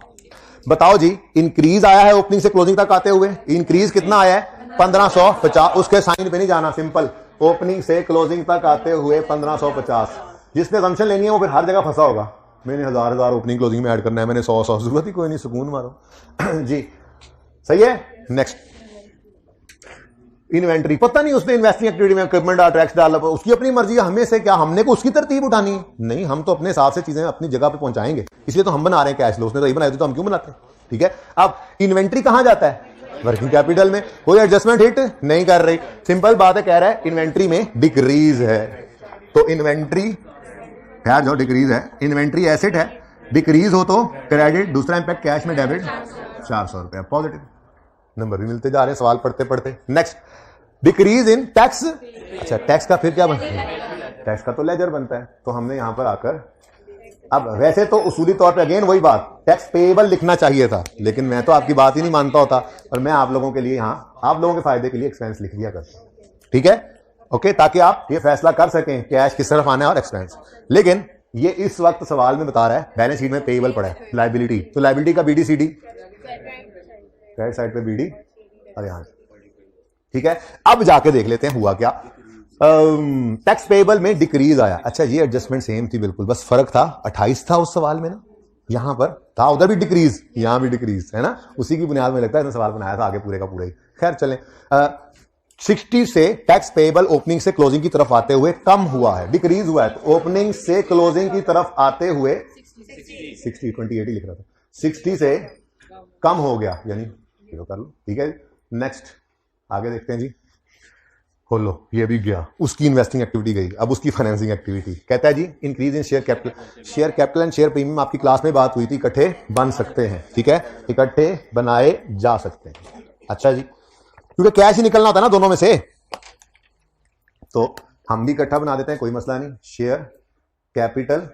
बताओ जी, इंक्रीज आया है ओपनिंग से क्लोजिंग तक आते हुए, इंक्रीज कितना आया है? 1550। उसके साइन पे नहीं जाना, सिंपल ओपनिंग से क्लोजिंग तक आते हुए 1550। जिसने असम्पशन लेनी है वो फिर हर जगह फंसा होगा, मैंने हजार ओपनिंग क्लोजिंग में ऐड करना है, मैंने 100 जरूरत ही कोई नहीं, सुकून मारो जी। सही है। नेक्स्ट, इन्वेंट्री, पता नहीं उसने इन्वेस्टिंग एक्टिविटी में इक्विपमेंट और टैक्स डाला, उसकी अपनी मर्जी है, हमें से क्या, हमने को उसकी तरतीब उठानी है? नहीं, हम तो अपने हिसाब से चीजें अपनी जगह पे पहुंचाएंगे, इसलिए तो हम बना रहे हैं कैश फ्लो। उसने तो ये बनाया तो हम क्यों बनाते हैं? ठीक है। अब इन्वेंट्री कहां जाता है? वर्किंग कैपिटल में। कोई एडजस्टमेंट हिट नहीं कर रही, सिंपल बात है, कह रहा है इन्वेंट्री में डिक्रीज है, तो इन्वेंट्री खैर जो डिक्रीज है, इन्वेंट्री एसेट है, डिक्रीज हो तो क्रेडिट, दूसरा इंपैक्ट कैश में डेबिट 400 रुपया पॉजिटिव। नंबर भी मिलते जा रहे हैं सवाल पढ़ते पढ़ते। Next, decrease in tax. अच्छा, टैक्स का फिर क्या बनता है? टैक्स का तो लेजर बनता है, तो हमने यहां पर आकर, अब वैसे तो उसूली तौर पे अगेन वही बात, टैक्स पेएबल लिखना चाहिए था, लेकिन मैं तो आपकी बात ही नहीं मानता होता, और मैं आप लोगों के लिए यहां, आप लोगों के फायदे के लिए एक्सपेंस लिख दिया करता हूं, ठीक है, ओके, ताकि आप ये फैसला कर सकें कैश किस तरफ आना है और एक्सपेंस। लेकिन ये इस वक्त सवाल में बता रहा है बैलेंस शीट में पेएबल पड़ा है, लायबिलिटी, तो लायबिलिटी का बीडी सीडी, राइट साइड पे बीडी और यहां, ठीक है। अब जाके देख लेते हैं हुआ क्या। टैक्स पेएबल में डिक्रीज आया। अच्छा, ये एडजस्टमेंट सेम थी बिल्कुल, बस फर्क था 28 था उस सवाल में ना, यहां पर था, उधर भी डिक्रीज, यहां भी डिक्रीज है ना, उसी की बुनियाद में लगता है सवाल बनाया था आगे पूरे का पूरा ही। खैर चलें, 60 से टैक्स पेएबल ओपनिंग से क्लोजिंग की तरफ आते हुए कम हुआ है, डिक्रीज हुआ है, तो ओपनिंग से क्लोजिंग की तरफ आते हुए 60, 28 ही लिख रहा था, 60 से कम हो गया, यानी जीरो कर लो, ठीक है। नेक्स्ट, आगे देखते हैं जी। खोलो, ये भी गया, उसकी इन्वेस्टिंग एक्टिविटी गई, अब उसकी फाइनेंसिंग एक्टिविटी। कहता है जी increase in share capital. Share capital and share premium आपकी क्लास में बात हुई थी, इकट्ठे बन सकते हैं, ठीक है, इकट्ठे बनाए जा सकते हैं। अच्छा जी, क्योंकि कैश ही निकलना होता है ना दोनों में से, तो हम भी इकट्ठा बना देते हैं, कोई मसला नहीं। Share capital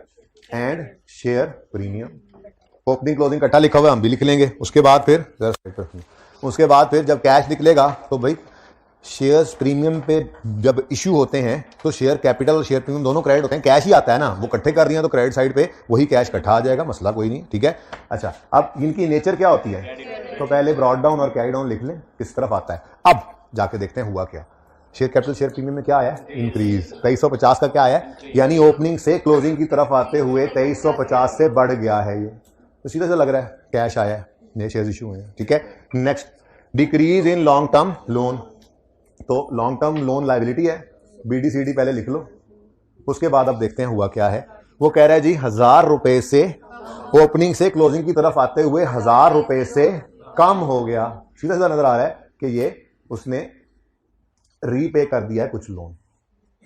and share premium, opening closing इकट्ठा लिखा हुआ है, हम भी लिख लेंगे। उसके बाद फिर जब कैश निकलेगा तो भाई शेयर्स प्रीमियम पे जब इश्यू होते हैं तो शेयर कैपिटल और शेयर प्रीमियम दोनों क्रेडिट होते हैं, कैश ही आता है ना, वो इकट्ठे कर दिए तो क्रेडिट साइड पे वही कैश इकट्ठा आ जाएगा, मसला कोई नहीं, ठीक है। अच्छा, अब इनकी नेचर क्या होती है, तो पहले ब्रॉड डाउन और कैरी डाउन लिख लें किस तरफ आता है। अब जाके देखते हैं हुआ क्या। शेयर कैपिटल शेयर प्रीमियम में क्या आया? इंक्रीज। 2350 का क्या आया? यानी ओपनिंग से क्लोजिंग की तरफ आते हुए 2350 से बढ़ गया है, ये तो सीधा सा लग रहा है कैश आया है, नए शेयर इशू हुए हैं, ठीक है। Next, decrease in long term loan, तो लॉन्ग टर्म लोन लायबिलिटी है, बीडीसीडी पहले लिख लो। उसके बाद अब देखते हैं हुआ क्या है। वो कह रहा है जी 1000 रुपए से ओपनिंग से क्लोजिंग की तरफ आते हुए 1000 रुपए से कम हो गया, सीधा सीधा नजर आ रहा है कि ये उसने रीपे कर दिया है कुछ लोन,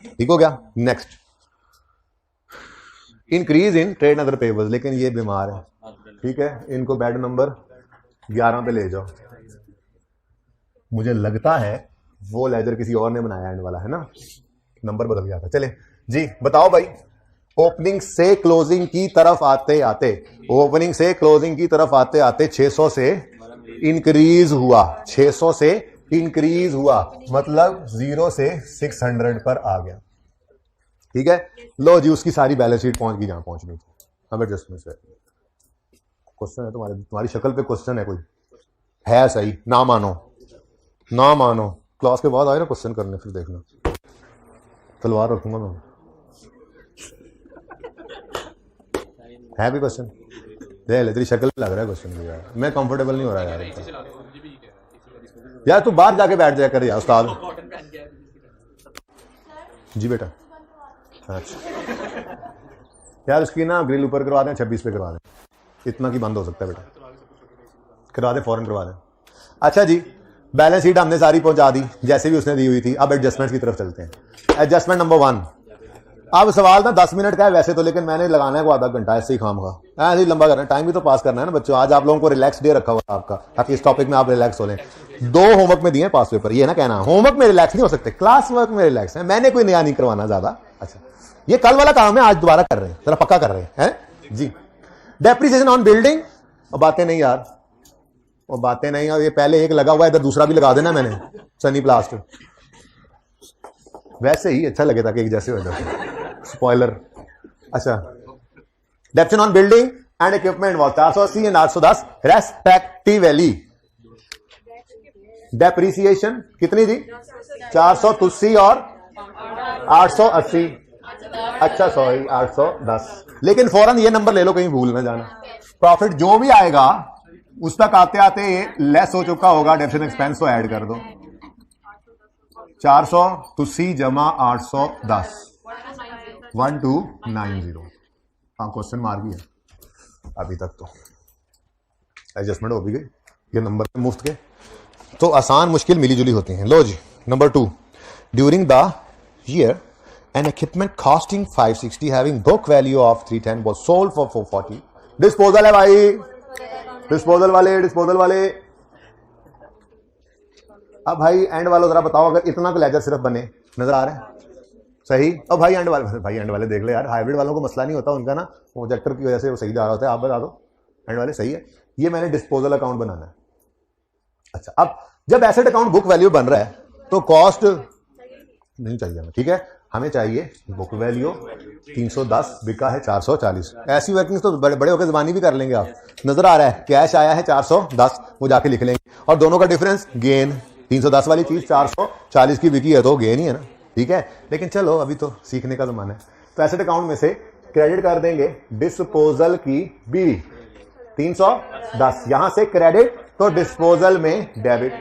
ठीक हो गया। Next, increase in trade other payables, लेकिन ये बीमार है, ठीक है, इनको बेड नंबर 11 पे ले जाओ। मुझे लगता है वो लेजर किसी और ने बनाया एंड वाला है ना, नंबर बदल गया था। चले जी, बताओ भाई, ओपनिंग से क्लोजिंग की तरफ आते आते, ओपनिंग से क्लोजिंग की तरफ आते आते 600 से इंक्रीज हुआ, 600 से इंक्रीज हुआ, मतलब 0 से 600 पर आ गया, ठीक है। लो जी, उसकी सारी बैलेंस शीट पहुंच गई जहां पहुंचनी थी। अब एडजस्टमेंट से क्वेश्चन है तुम्हारी शक्ल पे क्वेश्चन है, कोई है सही, ना मानो क्लास के बाद आए ना क्वेश्चन करने, फिर देखना तलवार रखूंगा मैं। है कोई क्वेश्चन? देख ले, तेरी शक्ल पे लग रहा है क्वेश्चन यार, मैं कंफर्टेबल नहीं हो रहा यार तू बाहर जाके बैठ जाया कर यार उस्ताद। जी बेटा, अच्छा यार उसकी ना ग्रिल ऊपर करवा दें, 26 पे करवा दें, इतना की बंद हो सकता है बेटा, करवा दें, फौरन करवा दें। अच्छा जी, बैलेंस शीट हमने सारी पहुंचा दी जैसे भी उसने दी हुई थी। अब एडजस्टमेंट्स की तरफ चलते हैं। एडजस्टमेंट नंबर 1, अब सवाल था 10 मिनट का है वैसे तो, लेकिन मैंने लगाना है को आधा घंटा ऐसे ही खामखा, ऐसे ही लंबा करना है, टाइम भी तो पास करना है ना बच्चों। आज आप लोगों को रिलैक्स डे रखा हुआ है आपका, ताकि इस टॉपिक में आप रिलैक्स हो लें। 2 होमवर्क में दिए पास पेपर, ये ना कहना होमवर्क में रिलैक्स नहीं हो सकते, क्लास वर्क में रिलैक्स है। मैंने कोई नया नहीं करवाना ज्यादा। अच्छा, ये कल वाला काम है, आज दोबारा कर रहे हैं, जरा पक्का कर रहे हैं जी। डेप्रिसिएशन ऑन बिल्डिंग, और बातें नहीं यार, वो बातें नहीं। और ये पहले एक लगा हुआ है, इधर दूसरा भी लगा देना मैंने, सनी प्लास्ट, वैसे ही अच्छा लगे ताकि एक जैसे हो जाए, स्पॉइलर। अच्छा, depreciation on building and equipment was 480 and 810 respectively. Depreciation कितनी थी? 480 और 880। अच्छा सॉरी 810, लेकिन फौरन ये नंबर ले लो, कहीं भूल ना जाना। प्रॉफिट जो भी आएगा उस तक आते आते ये लेस हो चुका होगा, डेप्रिसिएशन एक्सपेंस को ऐड कर दो। 480 जमा 810 1290। हाँ, क्वेश्चन मार्क भी है अभी तक, तो एडजस्टमेंट हो भी गई। ये नंबर मुफ्त के तो आसान मुश्किल मिली जुली होती हैं। लो जी, number 2, during the year an equipment costing 560 having book value of 310 was sold for 440। Disposal है भाई, डिस्पोजल वाले। अब भाई एंड वालों जरा बताओ, अगर इतना का लेजर सिर्फ बने, नजर आ रहा है सही? अब भाई एंड वाले देख ले यार, हाइब्रिड वालों को मसला नहीं होता उनका ना, प्रोजेक्टर की वजह से वो सही जा रहा होता है। आप बता दो एंड वाले सही है। ये मैंने डिस्पोजल अकाउंट बनाना है। अच्छा, अब जब एसेट अकाउंट बुक वैल्यू बन रहा है तो कॉस्ट नहीं चाहिए हमें, ठीक है, हमें चाहिए बुक वैल्यू 310, बिका है 440। ऐसी वर्किंग तो बड़े होकर जबानी भी कर लेंगे आप। नजर आ रहा है कैश आया है 410, वो जाके लिख लेंगे, और दोनों का डिफरेंस गेन। 310 वाली चीज 440 की बिकी है तो गेन ही है ना, ठीक है। लेकिन चलो अभी तो सीखने का जमाना है। तो एसेट अकाउंट में से क्रेडिट कर देंगे डिस्पोजल की बीवी 310, यहां से क्रेडिट तो डिस्पोजल में डेबिट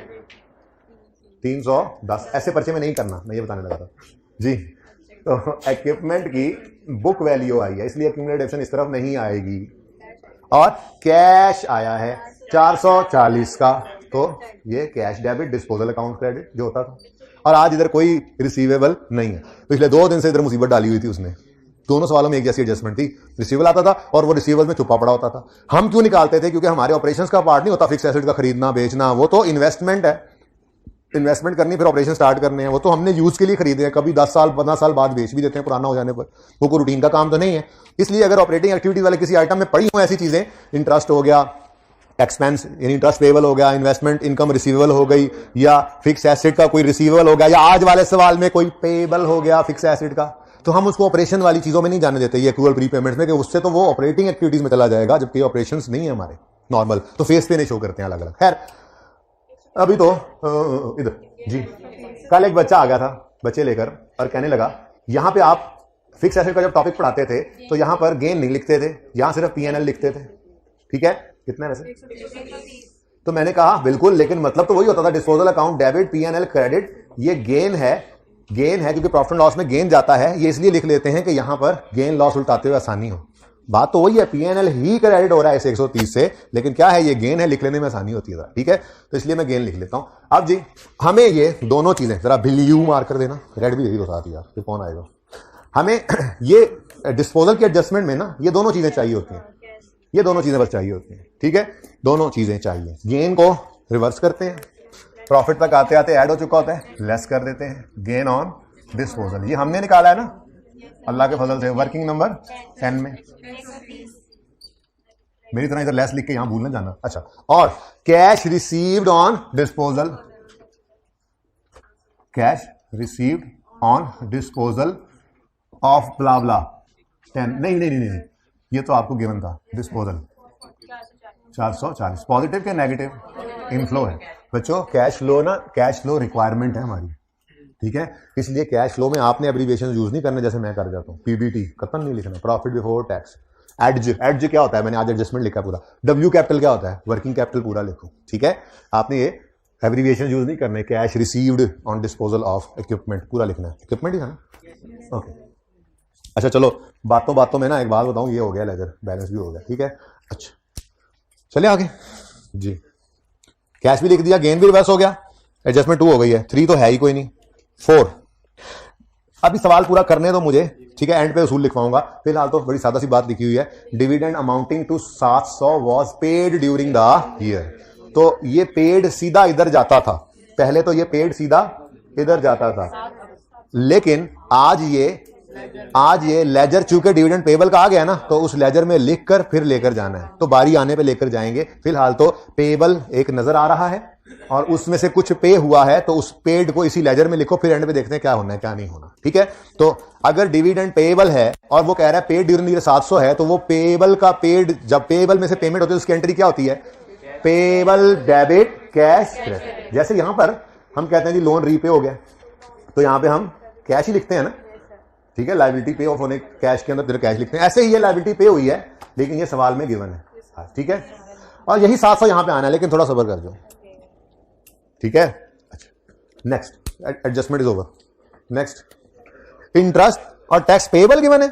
310। ऐसे पर्चे में नहीं करना, मैं ये बताने लगा था जी। तो इक्विपमेंट की बुक वैल्यू आई है, इसलिए एक्यूमुलेशन इस तरफ नहीं आएगी, और कैश आया है 440 का, तो ये cash debit disposal account credit जो होता था। और आज इधर कोई रिसीवेबल नहीं है, पिछले 2 दिन से इधर मुसीबत डाली हुई थी उसने। दोनों सवालों में एक जैसी एडजस्टमेंट थी, रिसीवेबल आता था और वो रिसीवेबल में छुपा पड़ा होता था। हम क्यों निकालते थे? क्योंकि हमारे ऑपरेशंस का पार्ट नहीं होता फिक्स एसेट का खरीदना बेचना, वो तो इन्वेस्टमेंट है, इन्वेस्टमेंट करनी फिर ऑपरेशन स्टार्ट करने हैं। वो तो हमने यूज के लिए खरीदे हैं, कभी 10 साल 15 साल बाद बेच भी देते हैं पुराना हो जाने पर, वो कोई रूटीन का काम तो नहीं है। इसलिए अगर ऑपरेटिंग एक्टिविटी वाले किसी आइटम में पड़ी हो ऐसी चीजें, इंटरेस्ट हो गया, एक्सपेंस यानी इंटरेस्ट पेबल हो गया, इन्वेस्टमेंट इनकम रिसीवेबल हो गई, या फिक्स एसेट का कोई रिसीवेबल हो गया, या आज वाले सवाल में कोई पेबल हो गया फिक्स एसेट का, तो हम उसको ऑपरेशन वाली चीजों में नहीं जाने देते, ये एक्रूअल प्रीपेमेंट्स में, कि उससे तो वो ऑपरेटिंग एक्टिविटीज में चला जाएगा, जबकि ऑपरेशंस नहीं है हमारे नॉर्मल, तो फेस पे नहीं शो करते हैं अलग अलग। खैर अभी तो इधर जी, कल एक बच्चा आ गया था बच्चे लेकर और कहने लगा यहां पे आप फिक्स एसेट का जब टॉपिक पढ़ाते थे तो यहां पर गेन नहीं लिखते थे, यहां सिर्फ पीएनएल लिखते थे, ठीक है, कितना है वैसे? तो मैंने कहा बिल्कुल, लेकिन मतलब तो वही होता था, disposal account debit PNL credit, ये गेन है क्योंकि प्रॉफिट एंड लॉस में गेन जाता है, ये इसलिए लिख लेते हैं कि यहां पर गेन लॉस उल्टाते हुए आसानी हो। बात तो वही है, पीएनएल ही क्रेडिट हो रहा है इस 130 से, लेकिन क्या है, ये गेन है, लिख लेने में आसानी होती है, ठीक है, तो इसलिए मैं गेन लिख लेता हूं। अब जी हमें ये दोनों चीजें जरा बिल्यू मार कर देना, रेड भी यही तो साथ यार, ये कौन आएगा। हमें ये डिस्पोजल के एडजस्टमेंट में ना ये दोनों चीजें चाहिए होती हैं, ये दोनों चीजें बस चाहिए होती हैं, ठीक है, दोनों चीजें चाहिए। गेन को रिवर्स करते हैं, प्रॉफिट तक आते आते ऐड हो चुका होता है, लेस कर देते हैं, गेन ऑन डिस्पोजल, ये हमने निकाला है ना अल्लाह के फजल से, वर्किंग नंबर 10 में। मेरी तरह इधर लेस लिख के यहां भूल ना जाना। अच्छा, और cash received on disposal, cash received on disposal of blah blah 10, नहीं, ये तो आपको गिवन था, डिस्पोजल 440, पॉजिटिव के नेगेटिव, इनफ्लो है बच्चों। कैश फ्लो ना, कैश फ्लो रिक्वायरमेंट है हमारी, ठीक है, इसलिए कैश फ्लो में आपने एब्रीविएशन यूज नहीं करने, जैसे मैं कर जाता हूं, पीबीटी कतन नहीं लिखना, प्रॉफिट बिफोर टैक्स। एडज क्या होता है, मैंने आज एडजस्टमेंट लिखा पूरा। डब्ल्यू कैपिटल क्या होता है, वर्किंग कैपिटल पूरा लिखो, ठीक है, आपने ये एब्रीविएशन यूज नहीं करने। Cash received on disposal of equipment पूरा लिखना है, इक्विपमेंट ही था ना, ओके। अच्छा चलो, बातों में ना एक बात बताऊं, ये हो गया लेजर बैलेंस भी हो गया, ठीक है। अच्छा चलिए आगे जी, कैश भी लिख दिया, गेन भी रिवर्स हो गया, एडजस्टमेंट 2 हो गई है, 3 तो है ही कोई नहीं, 4 अभी सवाल पूरा करने दो मुझे, ठीक है, एंड पे उसूल लिखवाऊंगा। फिलहाल तो बड़ी सादा सी बात लिखी हुई है, dividend amounting to 700 was paid during the year. तो ये पेड सीधा इधर जाता था, पहले तो ये पेड सीधा इधर जाता था, लेकिन आज ये लेजर चूंकि डिविडेंड पेबल का आ गया ना, तो उस लेजर में लिखकर फिर लेकर जाना है, तो बारी आने पे लेकर जाएंगे। फिलहाल तो पेबल एक नजर आ रहा है और उसमें से कुछ पे हुआ है, तो उस पेड को इसी लेजर में लिखो, फिर एंड पे देखते हैं क्या होना है क्या नहीं होना, ठीक है। तो अगर डिविडेंड पेबल है और वो कह रहा है पेड ड्यूरिंग ईयर 700 है, तो वो पेबल का पेड, जब पेबल में से पेमेंट होती है उसकी एंट्री क्या होती है, पेबल डेबिट कैश क्रेडिट। जैसे यहां पर हम कहते हैं जी लोन रीपे हो गया, तो यहां पे हम कैश ही लिखते हैं ना, ठीक है, लायबिलिटी पे ऑफ होने कैश के अंदर फिर कैश लिखते हैं। ऐसे ही ये लायबिलिटी पे हुई है, लेकिन ये सवाल में गिवन है, ठीक है, और यही 700 यहां पे आना है, लेकिन थोड़ा सब्र कर जाओ, ठीक है। अच्छा, next adjustment is over. Next interest और टैक्स पेबल गिवन है,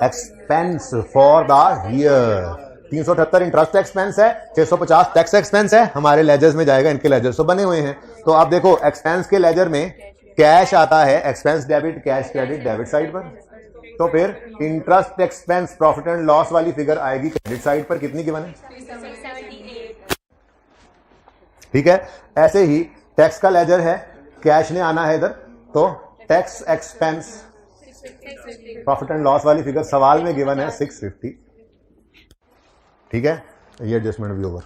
expense for the year 378 interest expense है, 650 टैक्स एक्सपेंस है, हमारे लेजर्स में जाएगा, इनके लेजर्स तो बने हुए हैं। तो आप देखो एक्सपेंस के लेजर में कैश आता है, expense debit cash credit debit side पर, तो फिर interest expense profit and loss वाली फिगर आएगी क्रेडिट साइड पर, कितनी गिवन है, 678, ठीक है। ऐसे ही टैक्स का लेजर है, कैश ने आना है इधर, तो tax expense profit and loss वाली फिगर सवाल में गिवन है 650, ठीक है। ये एडजस्टमेंट भी ओवर।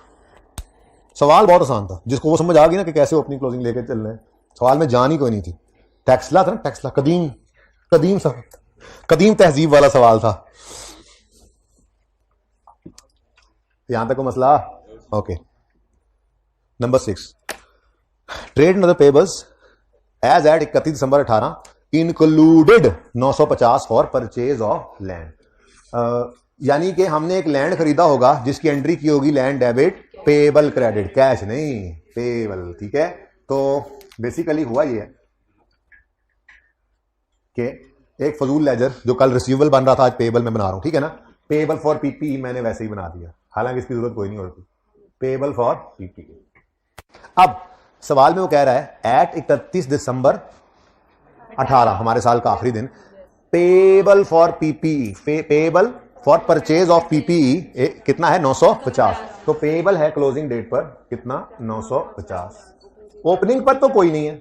सवाल बहुत आसान था, जिसको वो समझ आ गई ना कि कैसे ओपनिंग क्लोजिंग लेके चल रहे हैं, सवाल में जान ही कोई नहीं थी। टैक्सला था ना, टैक्सला कदीम तहजीब वाला सवाल था। यहां तक को मसला, okay. Number 6, trade and other payables as at 31 December 18 included 950 for purchase of land. यानी कि हमने एक लैंड खरीदा होगा जिसकी एंट्री की होगी land debit payable credit, cash नहीं, पेबल, ठीक है। तो बेसिकली हुआ ये है कि एक फजूल लेजर जो कल रिसीवेबल बन रहा था आज पेबल में बना रहा हूं, ठीक है ना। पेबल फॉर पीपीई मैंने वैसे ही बना दिया, हालांकि इसकी जरूरत कोई नहीं होती, पेबल फॉर पीपीई। अब सवाल में वो कह रहा है एट 31 दिसंबर 18 हमारे साल का आखिरी दिन, payable for PPE, payable for purchase of PPE कितना है 950, तो पेबल है क्लोजिंग डेट पर कितना 950, ओपनिंग पर तो कोई नहीं है,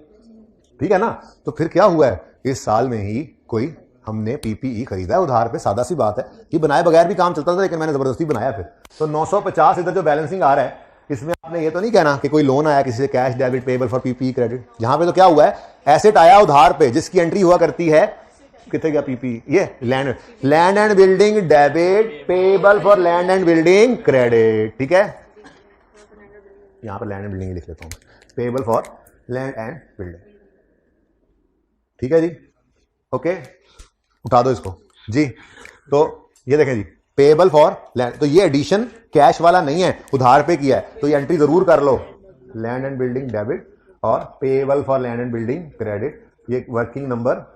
ठीक है ना। तो फिर क्या हुआ है, इस साल में ही कोई हमने पीपीई खरीदा है उधार पे, सादा सी बात है, ये बनाए बगैर भी काम चलता था, लेकिन मैंने जबरदस्ती बनाया फिर। तो 950 इधर जो बैलेंसिंग आ रहा है, इसमें आपने ये तो नहीं कहना कि कोई लोन आया किसी से, cash debit payable for PPE credit. यहां पे तो क्या हुआ है, एसेट आया उधार पे जिसकी एंट्री हुआ करती है, कितने गया पीपीई, ये land and building debit payable for land and building credit, ठीक है। यहां पर लैंड एंड बिल्डिंग लिख लेता हूं, payable for land and building, ठीक है जी, ओके। उठा दो इसको जी। तो ये देखें जी, पेबल फॉर लैंड, तो ये एडिशन कैश वाला नहीं है, उधार पे किया है, तो ये एंट्री जरूर कर लो, लैंड एंड बिल्डिंग डेबिट और payable for land and building credit. ये वर्किंग नंबर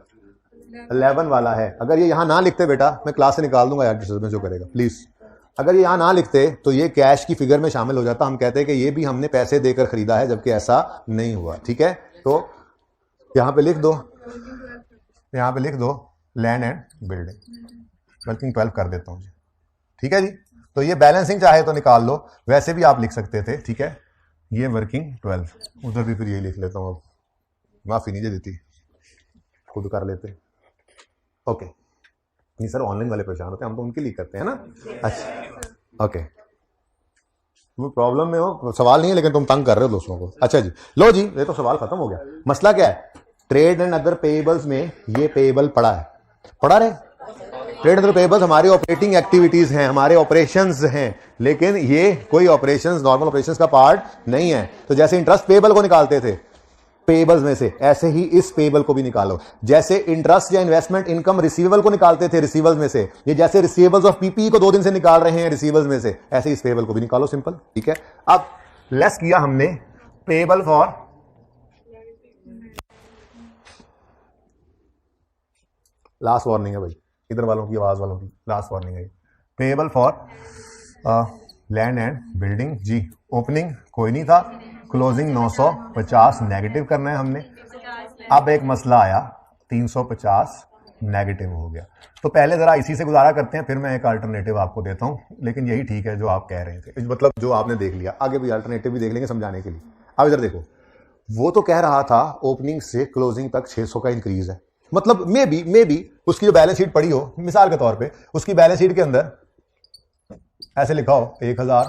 11 वाला है। अगर ये यहां ना लिखते बेटा, मैं क्लास से निकाल दूंगा यार, डिस्टर्बेंस जो करेगा प्लीज। अगर ये यहां ना लिखते तो ये कैश की फिगर में शामिल हो जाता, हम कहते हैं कि ये भी हमने पैसे देकर खरीदा है, जबकि ऐसा नहीं हुआ, ठीक है। तो यहां पे लिख दो, यहां पे लिख दो लैंड एंड बिल्डिंग, वर्किंग 12 कर देता हूं, ठीक है जी। तो ये बैलेंसिंग चाहे तो निकाल लो, वैसे भी आप लिख सकते थे, ठीक है। ये वर्किंग 12, उधर भी फिर यही लिख लेता हूं, अब माफी नहीं देती, खुद कर लेते, ओके। नहीं सर, ऑनलाइन वाले परेशान होते हैं, हम तो उनके लिए करते हैं ना। अच्छा, ओके, वो प्रॉब्लम में हो, सवाल नहीं है, लेकिन तुम तंग कर रहे हो दोस्तों को। अच्छा जी, लो जी, ये तो सवाल खत्म हो गया। मसला क्या है, ट्रेड एंड अदर पेबल्स में ये पेबल पड़ा है, पड़ा रहे। ट्रेड एंड अदर पेबल्स हमारी ऑपरेटिंग एक्टिविटीज हैं, हमारे ऑपरेशंस हैं, लेकिन ये कोई ऑपरेशंस, नॉर्मल ऑपरेशंस का पार्ट नहीं है। तो जैसे इंटरेस्ट पेबल को निकालते थे पेबल्स में से, ऐसे ही इस पेबल को भी निकालो। जैसे इंटरेस्ट या इन्वेस्टमेंट इनकम रिसीवेबल को निकालते थे रिसीवेबल्स में से, ये जैसे रिसीवेबल्स ऑफ पीपीई को 2 दिन से निकाल रहे हैं रिसीवेबल्स में से, ऐसे इस पेबल को भी निकालो, सिंपल, ठीक है। अब लेस किया हमने पेबल फॉर लास्ट वार्निंग है भाई, इधर वालों की, आवाज वालों की लास्ट वार्निंग है, payable for land and building जी। ओपनिंग कोई नहीं था, क्लोजिंग 950 नेगेटिव करना है हमने। अब एक मसला आया, 350 नेगेटिव हो गया। तो पहले जरा इसी से गुजारा करते हैं, फिर मैं एक अल्टरनेटिव आपको देता हूं, लेकिन यही ठीक है जो आप कह रहे थे, मतलब जो आपने देख लिया। आगे भी अल्टरनेटिव भी देख लेंगे समझाने के लिए। अब इधर देखो, वो तो कह रहा था ओपनिंग से क्लोजिंग तक 600 का इंक्रीज है, मतलब मे बी उसकी जो बैलेंस शीट पड़ी हो, मिसाल के तौर पे उसकी बैलेंस शीट के अंदर ऐसे लिखा हो 1000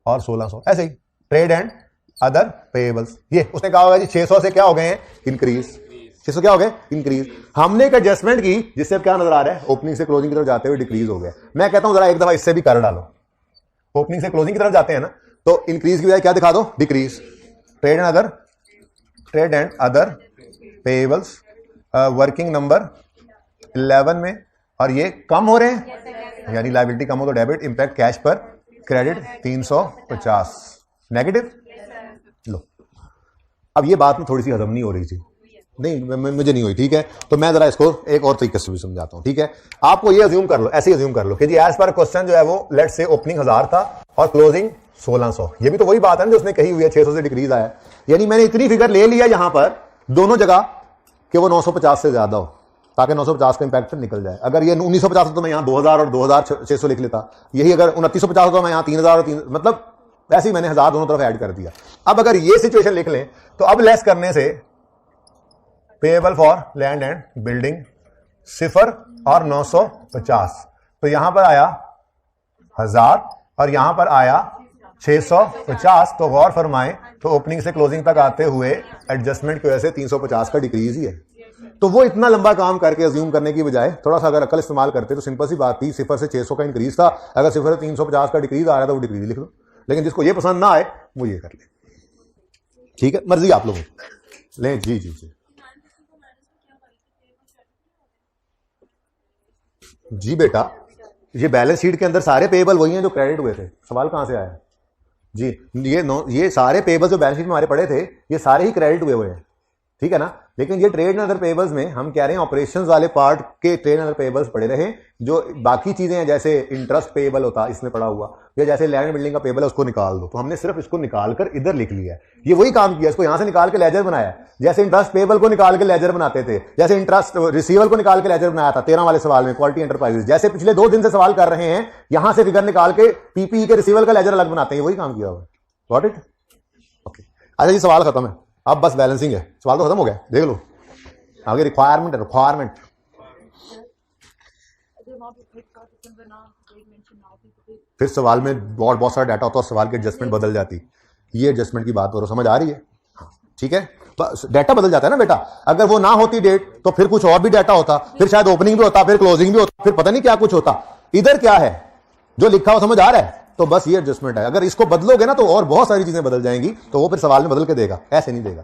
और 1600, ऐसे ही ट्रेड एंड अदर पेएबल्स। ये उसने कहा होगा जी 600 से क्या हो गए हैं, इंक्रीज। 600 क्या हो गए, इंक्रीज। हमने एक एडजस्टमेंट की जिससे अब क्या नजर आ रहा है, ओपनिंग से क्लोजिंग की तरफ जाते हुए डिक्रीज हो गया। मैं कहता हूं जरा एक दफा इससे भी कर डालो, ओपनिंग से क्लोजिंग की तरफ जाते हैं ना, तो इंक्रीज की बजाय क्या दिखा दो, decrease. Trade and other payables working number 11 में, और ये कम हो रहे हैं, यानी लायबिलिटी कम हो तो डेबिट, इंपैक्ट कैश पर क्रेडिट 350 नेगेटिव। लो, अब ये बात में थोड़ी सी हजम नहीं हो रही थी, नहीं मुझे नहीं हुई, ठीक है। तो मैं जरा इसको एक और तरीके से भी समझाता हूं, ठीक है। आपको ये अज्यूम कर लो, ऐसे ही अज्यूम कर लो कि जी एज पर क्वेश्चन जो है वो लेट्स से ओपनिंग 1000 था और क्लोजिंग 1600। ये भी तो वही बात है ना जो उसने कही हुई है, 600 से डिक्रीज आया, यानी मैंने इतनी फिगर ले लिया यहां पर दोनों जगह कि वो 950 से ज्यादा हो, ताकि 950 का इंपैक्ट निकल जाए। अगर ये 1950 हो तो मैं यहां 2000 और 2600 लिख लेता, यही अगर 2950 हो तो मैं यहां 3000 और 3, मतलब ऐसे ही मैंने 1000 दोनों तरफ ऐड कर दिया। अब अगर ये सिचुएशन लिख लें तो अब लेस करने से payable for land and building 0 और 950, तो यहां पर आया 1000 और यहां पर आया 650। तो गौर फरमाएं, तो ओपनिंग से क्लोजिंग तक आते हुए एडजस्टमेंट की वजह से 350 का डिक्रीज ही है। तो वो इतना लंबा काम करके अज्यूम करने की बजाय थोड़ा सा अगर अकल इस्तेमाल करते तो सिंपल सी बात थी, 0 से 600 का इंक्रीज था, अगर 0 से 350 का डिक्रीज आ रहा था वो डिक्रीज लिख दो। लेकिन जिसको ये पसंद ना आए वो ये कर ले, ठीक है, मर्जी आप लोगों की। ले जी जी जी जी बेटा, ये बैलेंस शीट के अंदर सारे पेएबल वही हैं जो क्रेडिट हुए थे। सवाल कहां से आया जी? ये सारे पेएबल जो बैलेंस शीट में हमारे पड़े थे ये सारे ही क्रेडिट हुए हैं, ठीक है ना। लेकिन ये ट्रेड एंड अदर पेएबल्स में हम कह रहे हैं ऑपरेशंस वाले पार्ट के ट्रेड एंड अदर पेएबल्स पड़े रहे, जो बाकी चीजें हैं जैसे इंटरेस्ट पेएबल होता इसमें पड़ा हुआ, या जैसे लैंड बिल्डिंग का पेएबल है उसको निकाल दो। तो हमने सिर्फ इसको निकाल कर इधर लिख लिया है, ये वही काम किया, इसको यहां से निकाल के लेजर बनाया, जैसे इंटरेस्ट पेएबल को निकाल के लेजर बनाते थे, जैसे इंटरेस्ट रिसीवेबल को निकाल के लेजर बनाया था 13 वाले सवाल में क्वालिटी एंटरप्राइजेस, जैसे पिछले 2 दिन से सवाल कर रहे हैं यहां से फिगर निकाल के पीपीई के रिसीवेबल का लेजर अलग बनाते हैं, वही काम किया हुआ। Got it? ओके, अच्छा जी सवाल खत्म है, अब बस बैलेंसिंग है। सवाल तो खत्म हो गया, देख लो आगे रिक्वायरमेंट। फिर सवाल में बहुत सारा डाटा होता है और सवाल की एडजस्टमेंट बदल जाती, ये एडजस्टमेंट की बात हो रहा, समझ आ रही है? ठीक है, डाटा बदल जाता है ना बेटा। अगर वो ना होती डेट तो फिर कुछ और भी डाटा होता, फिर शायद ओपनिंग भी होता, फिर क्लोजिंग भी होता, फिर पता नहीं क्या कुछ होता। इधर क्या है जो लिखा हो, समझ आ रहा है? तो बस ये एडजस्टमेंट है। अगर इसको बदलोगे ना तो और बहुत सारी चीजें बदल जाएंगी, तो वो फिर सवाल में बदल के देगा, ऐसे नहीं देगा,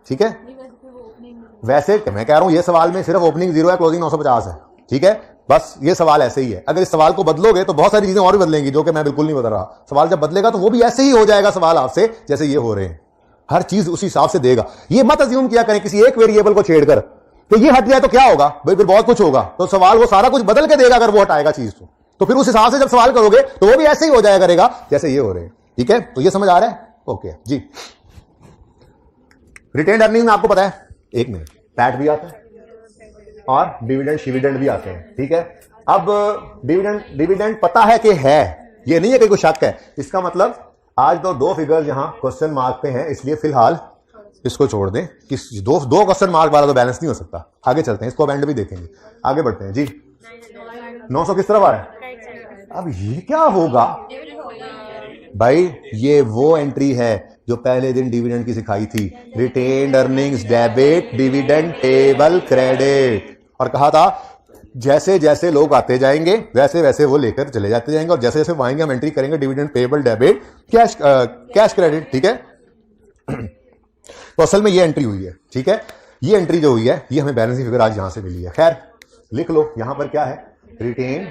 ठीक है। वैसे मैं कह रहा हूं ये सवाल में सिर्फ ओपनिंग 0 है, क्लोजिंग 950 है, ठीक है, बस ये सवाल ऐसे ही है। अगर इस सवाल को बदलोगे तो बहुत सारी चीजें और भी बदलेंगी, जो कि मैं बिल्कुल नहीं बदल रहा। सवाल जब बदलेगा तो वो भी ऐसे ही हो जाएगा सवाल आपसे जैसे ये हो रहे हैं, हर चीज उसी हिसाब से देगा। ये मत अज्यूम किया करें किसी एक वेरिएबल को छेड़कर तो ये हट जाए तो क्या होगा भाई, फिर बहुत कुछ होगा। तो सवाल वो सारा कुछ बदल के देगा अगर वो हटाएगा चीज तो फिर उस हिसाब से जब सवाल करोगे तो वो भी ऐसे ही हो जाया करेगा जैसे ये हो रहे हैं, ठीक है। तो ये समझ आ रहा है? ओके जी। रिटेन्ड अर्निंग में आपको पता है, एक मिनट, पैट भी आता है और डिविडेंड शिविडेंड भी आते हैं, ठीक है। अब डिविडेंड पता है कि है, ये नहीं है कि कोई शक है। इसका मतलब आज तो 2 फिगर्स यहां क्वेश्चन मार्क पे हैं, इसलिए फिलहाल इसको छोड़ दें कि दो क्वेश्चन मार्क वाला तो बैलेंस नहीं हो सकता। आगे चलते हैं, इसको एंड भी देखेंगे, आगे बढ़ते हैं जी। 900 किस तरफ आ रहा है? अब ये क्या होगा भाई? ये वो एंट्री है जो पहले दिन डिविडेंड की सिखाई थी, retained earnings debit dividend table credit, और कहा था जैसे जैसे लोग आते जाएंगे वैसे वैसे वो लेकर चले जाते जाएंगे, और जैसे जैसे आएंगे हम एंट्री करेंगे dividend payable debit cash credit, ठीक है। तो असल में ये एंट्री हुई है, ठीक है। ये एंट्री जो हुई है ये हमें बैलेंसिंग फिगर आज यहां से मिली है। खैर लिख लो, यहां पर क्या है, रिटेन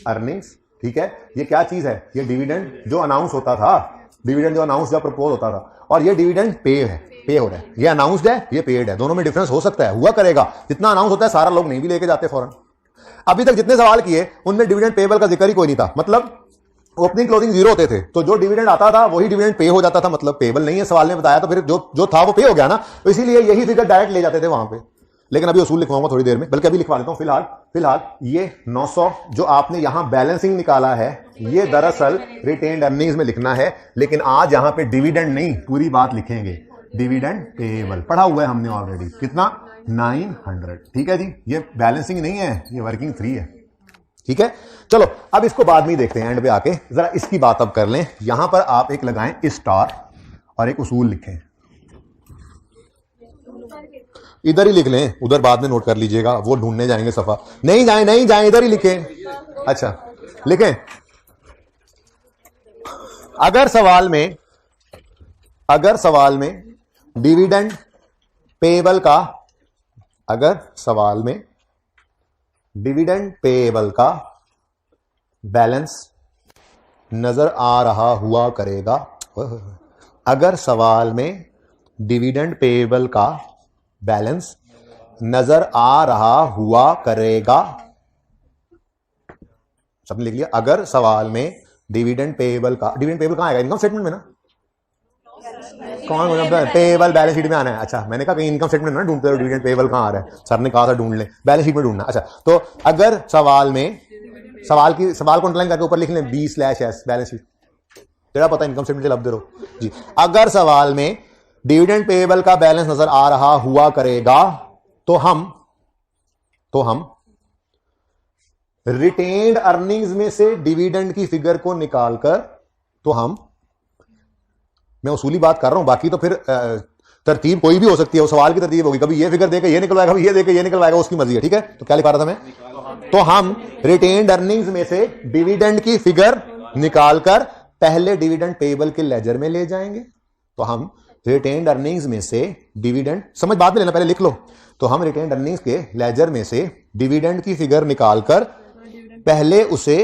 अर्निंग्स, ठीक है। ये क्या चीज है? ये डिविडेंड जो अनाउंस होता था, डिविडेंड जो अनाउंस या प्रपोज होता था, और ये डिविडेंड पे है, पे हो रहा है। ये अनाउंस्ड है, ये पेड है, दोनों में डिफरेंस हो सकता है, हुआ करेगा। जितना अनाउंस होता है सारा लोग नहीं भी लेके जाते फौरन। अभी तक जितने सवाल किए उनमें डिविडेंड पेबल का जिक्र ही कोई नहीं था, मतलब ओपनिंग क्लोजिंग 0 होते थे, तो जो डिविडेंड आता था वही डिविडेंड पे हो जाता था, मतलब पेबल नहीं है सवाल ने बताया, तो फिर जो था वो पे हो गया ना, तो इसीलिए यही फिगर डायरेक्ट ले जाते थे वहां पे। लेकिन अभी उसूल लिखवाऊंगा थोड़ी देर में, बल्कि अभी लिखवा देता हूं। फिलहाल ये 900 जो आपने यहां बैलेंसिंग निकाला है, ये दरअसल रिटेन्ड अर्निंग्स में लिखना है, लेकिन आज यहां पे डिविडेंड नहीं, पूरी बात लिखेंगे। डिविडेंड पेएबल पढ़ा हुआ है हमने ऑलरेडी, कितना 900, ठीक है जी। ये बैलेंसिंग नहीं है, ये वर्किंग 3 है, ठीक है। चलो अब इसको बाद में ही देखते हैं, एंड पे आके जरा इसकी बात अब कर लें। यहां पर आप एक लगाएं स्टार और एक उसूल लिखें, इधर ही लिख लें, उधर बाद में नोट कर लीजिएगा, वो ढूंढने जाएंगे सफा, नहीं जाए, इधर ही लिखें। अच्छा लिखें, अगर सवाल में डिविडेंड पेएबल का, अगर सवाल में डिविडेंड पेएबल का बैलेंस नजर आ रहा हुआ करेगा, अगर सवाल में डिविडेंड पेएबल का बैलेंस नजर आ रहा हुआ करेगा, सबने लिख लिया। अगर सवाल में डिविडेंड पेएबल का, डिविडेंड पेएबल कहां आएगा? इनकम स्टेटमेंट में ना, कौन पेएबल बैलेंस शीट में आना है। अच्छा मैंने कहा कहीं इनकम स्टेटमेंट ना ढूंढते हो डिविडेंड पेएबल कहां आ रहा है, सर ने कहा था ढूंढ लें, बैलेंस शीट में ढूंढना। अच्छा तो अगर सवाल में, सवाल को अंडरलाइन करके ऊपर लिख लें B/S बैलेंस शीट, तेरा पता इनकम स्टेटमेंट से लब दे रहो जी। अगर सवाल में डिविडेंड पेएबल का बैलेंस नजर आ रहा हुआ करेगा, तो हम रिटेन्ड अर्निंग्स में से डिविडेंड की फिगर को निकालकर, तो हम, मैं उसूली बात कर रहा हूं, बाकी तो फिर तरतीब कोई भी हो सकती है, वो सवाल की तरतीब होगी, कभी ये फिगर देके ये निकलवाएगा, कभी ये देके ये निकलवाएगा, उसकी मर्जी है, ठीक है। तो क्या लिखा रहा था मैं, तो हम रिटेन्ड अर्निंग्स में से डिविडेंड की फिगर निकालकर पहले डिविडेंड पेएबल के लेजर में ले जाएंगे। तो हम रिटेन्ड अर्निंग्स में से डिविडेंड, समझ बाद में लेना, पहले लिख लो। तो हम रिटेन्ड अर्निंग्स के लेजर में से डिविडेंड की फिगर निकालकर पहले उसे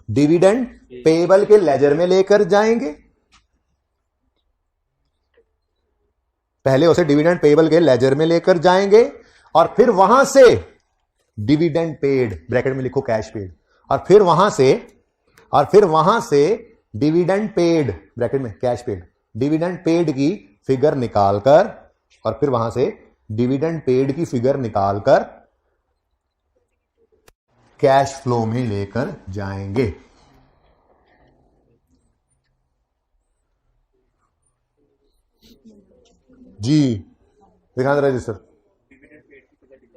डिविडेंड पेएबल के लेजर में लेकर जाएंगे, पहले उसे डिविडेंड पेएबल के लेजर में लेकर जाएंगे, और फिर वहां से डिविडेंड पेड, ब्रैकेट में लिखो कैश पेड, और फिर वहां से डिविडेंड पेड, ब्रैकेट में कैश पेड, डिविडेंड पेड की फिगर निकालकर, और फिर वहां से डिविडेंड पेड की फिगर निकालकर कैश फ्लो में लेकर जाएंगे। जी दिखा दे रजिस्टर,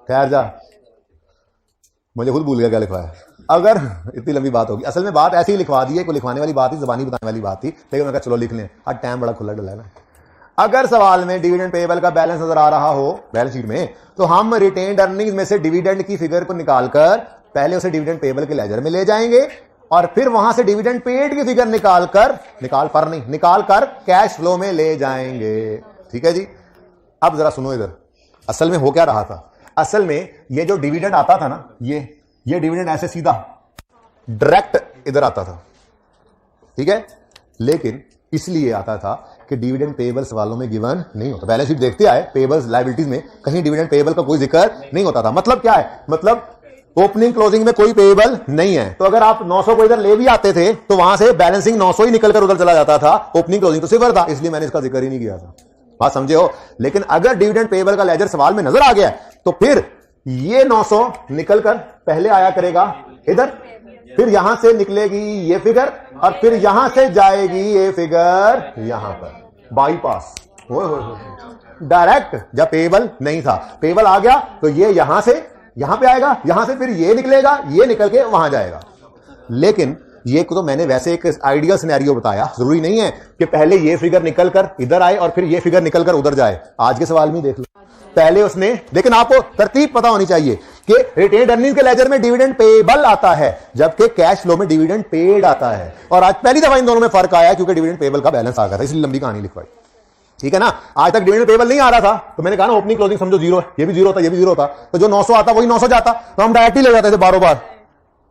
ठहर जा, मुझे खुद भूल गया क्या लिखवाया। अगर इतनी लंबी बात होगी, असल में बात ऐसी ही लिखवा दी है, कोई लिखवाने वाली बात थी, जबानी बताने वाली बात थी, लेकिन मैं कहा चलो लिख लें, आज टाइम बड़ा खुला डला है ना। अगर सवाल में डिविडेंड पेएबल का बैलेंस नजर आ रहा हो बैलेंस शीट में, तो हम रिटेन्ड अर्निंग्स में से डिविडेंड की फिगर को निकालकर पहले उसे डिविडेंड पेएबल के लेजर में ले जाएंगे, और फिर वहां से डिविडेंड पेड की फिगर निकालकर कैश फ्लो में ले जाएंगे, ठीक है जी। अब जरा सुनो इधर, असल में हो क्या रहा था, असल में ये जो डिविडेंड आता था ना, ये डिविडेंड ऐसे सीधा डायरेक्ट इधर आता था, ठीक है, लेकिन इसलिए आता था कि डिविडेंड पेएबल सवालों में गिवन नहीं होता। बैलेंस शीट देखते आए, पेएबल्स लायबिलिटीज में कहीं डिविडेंड पेएबल का कोई जिक्र नहीं होता था। मतलब क्या है, मतलब ओपनिंग क्लोजिंग में कोई पेएबल नहीं है, तो अगर आप 900 को इधर ले भी आते थे तो वहां से बैलेंसिंग 900 ही निकलकर उधर चला जाता था, ओपनिंग क्लोजिंग तो सिफर था, इसलिए मैंने इसका जिक्र ही नहीं किया था, बात समझे हो। लेकिन अगर डिविडेंड पेएबल का लेजर सवाल में नजर आ गया तो फिर ये 900 निकलकर पहले आया करेगा इधर, फिर यहां से निकलेगी ये फिगर, और फिर यहां से जाएगी ये फिगर यहां पर, बाईपास डायरेक्ट। जब पेएबल नहीं था, पेएबल आ गया तो ये यहां से यहां पे आएगा, यहां से फिर ये निकलेगा, ये निकल के वहां जाएगा। लेकिन ये तो मैंने वैसे एक आइडियल सिनेरियो बताया, जरूरी नहीं है कि पहले ये फिगर निकलकर इधर आए और फिर ये फिगर निकलकर उधर जाए। आज के सवाल में देख लो, पहले उसने, लेकिन आपको तरतीब पता होनी चाहिए कि रिटेन्ड अर्निंग्स के लेजर में डिविडेंड पेएबल आता है, जबकि कैश फ्लो में डिविडेंड पेड आता है। और आज पहली दफा इन दोनों में फर्क आया क्योंकि डिविडेंड पेएबल का बैलेंस आ गया था, इसलिए लंबी कहानी लिखवाई, ठीक है ना। आज तक डिविडेंड पेएबल नहीं आ रहा था, तो मैंने कहा ना ओपनिंग क्लोजिंग समझो जीरो, ये भी जीरो था, ये भी जीरो था, तो जो 900 आता वही 900 जाता, तो हम डायरेक्ट ही ले जाते थे बारो बार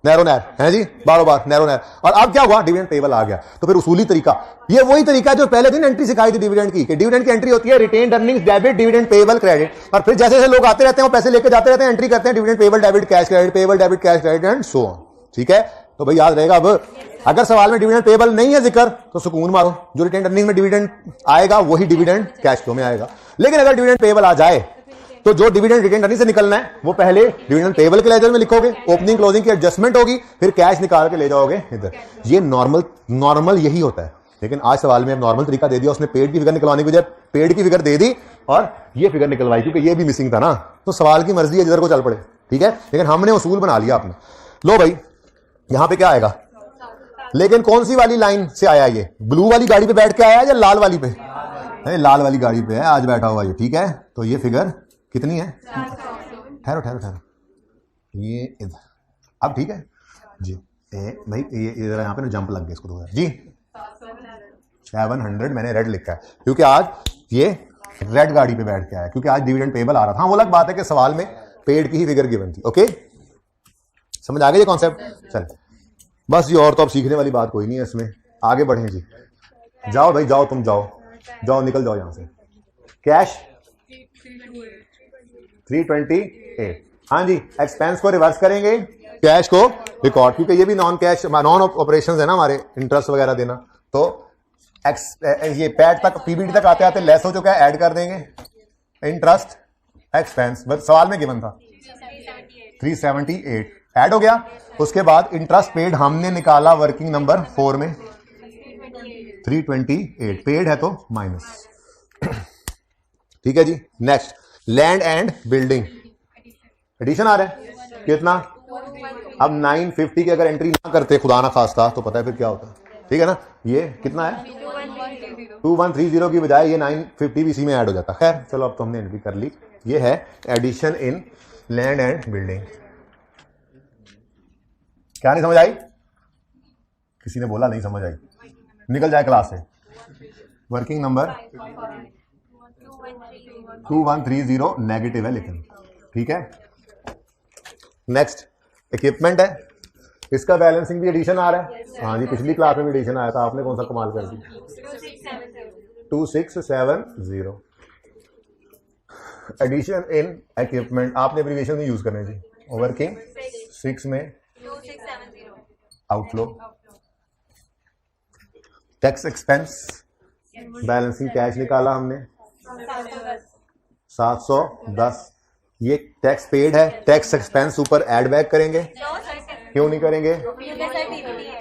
नैरो नैर, है जी, बारो बार नैरो नैर। और अब क्या हुआ, डिविडेंड पेएबल आ गया, तो फिर उसूली तरीका, ये वही तरीका जो पहले दिन एंट्री सिखाई थी डिविडेंड की, कि डिविडेंड की एंट्री होती है retained earnings debit dividend payable credit, और फिर जैसे जैसे लोग आते रहते हैं वो पैसे लेके जाते रहते हैं, एंट्री करते हैं dividend payable debit cash credit, payable debit cash credit and so on, ठीक है। तो भाई याद रहेगा, अब अगर सवाल में डिविडेंड पेएबल नहीं है जिक्र तो सुकून मारो, जो रिटेन्ड अर्निंग्स में डिविडेंड आएगा वही डिविडेंड कैश फ्लो में आएगा। लेकिन अगर डिविडेंड पेएबल आ जाए तो जो डिविडेंड रिटेन अर्निंग से निकलना है वो पहले डिविडेंड पेबल के लेजर में लिखोगे, ओपनिंग क्लोजिंग की एडजस्टमेंट होगी, फिर कैश निकाल के ले जाओगे इधर। ये नॉर्मल यही होता है। लेकिन आज सवाल में नॉर्मल तरीका दे दिया उसने, पेड की फिगर निकलवाने की बजाय पेड की फिगर दे दी और ये फिगर निकलवाई, क्योंकि ये भी मिसिंग था ना। तो सवाल की मर्जी है जिधर को चल पड़े, ठीक है। लेकिन हमने उसूल बना लिया आपने। लो भाई यहां पे क्या आएगा, लेकिन कौन सी वाली लाइन से आया, ये ब्लू वाली गाड़ी पे बैठ के आया या लाल वाली पे? लाल वाली गाड़ी पे है आज बैठा हुआ ये, ठीक है। तो ये फिगर कितनी है, ठहरो ठहरो ठहरो, ये इधर, अब ठीक है जी। भाई ये इधर यहाँ पे ना जंप लग गया इसको, जी 700 मैंने रेड लिखा है क्योंकि आज ये रेड गाड़ी पे बैठ के आया, क्योंकि आज डिविडेंड पेबल आ रहा था। हाँ वो अलग बात है कि सवाल में पेड की ही फिगर गिवन थी। ओके समझ आ गया ये कॉन्सेप्ट? चल बस जी, और तो अब सीखने वाली बात कोई नहीं है इसमें, आगे बढ़ें जी। जाओ भाई जाओ, तुम जाओ जाओ, निकल जाओ यहां से। कैश 328, हाँ जी। एक्सपेंस को रिवर्स करेंगे, कैश को रिकॉर्ड, क्योंकि ये भी नॉन कैश नॉन ऑपरेशंस है ना हमारे, इंटरेस्ट वगैरह देना। तो ये पैड तक पीबीटी तक आते आते लेस हो चुका है, ऐड कर देंगे इंटरेस्ट एक्सपेंस, बस सवाल में गिवन था 378 ऐड हो गया। उसके बाद इंटरेस्ट पेड हमने निकाला वर्किंग नंबर 4 में 328 पेड है तो माइनस, ठीक है जी। Next land and building addition आ रहा है कितना, अब 950 की अगर एंट्री ना करते खुदा ना खास्ता तो पता है फिर क्या होता है, ठीक है ना। ये कितना है 2130 की बजाय ये 950 भी इसी में ऐड हो जाता। खैर चलो अब तो हमने एंट्री कर ली। ये है addition in land and building. क्या नहीं समझ आई? किसी ने बोला नहीं समझ आई, निकल जाए क्लास से। वर्किंग नंबर 2130 नेगेटिव है लेकिन, ठीक है। नेक्स्ट इक्विपमेंट है, इसका बैलेंसिंग भी एडिशन आ रहा है। हाँ जी पिछली क्लास में भी एडिशन आया था, आपने कौन सा कमाल कर दिया 2670। एडिशन इन इक्विपमेंट आपने एब्रिविएशन में यूज करना है जी। वर्किंग 6 में outflow, tax expense balancing cash निकाला हमने 710। ये टैक्स पेड है, टैक्स एक्सपेंस ऊपर ऐड बैक करेंगे, क्यों नहीं करेंगे,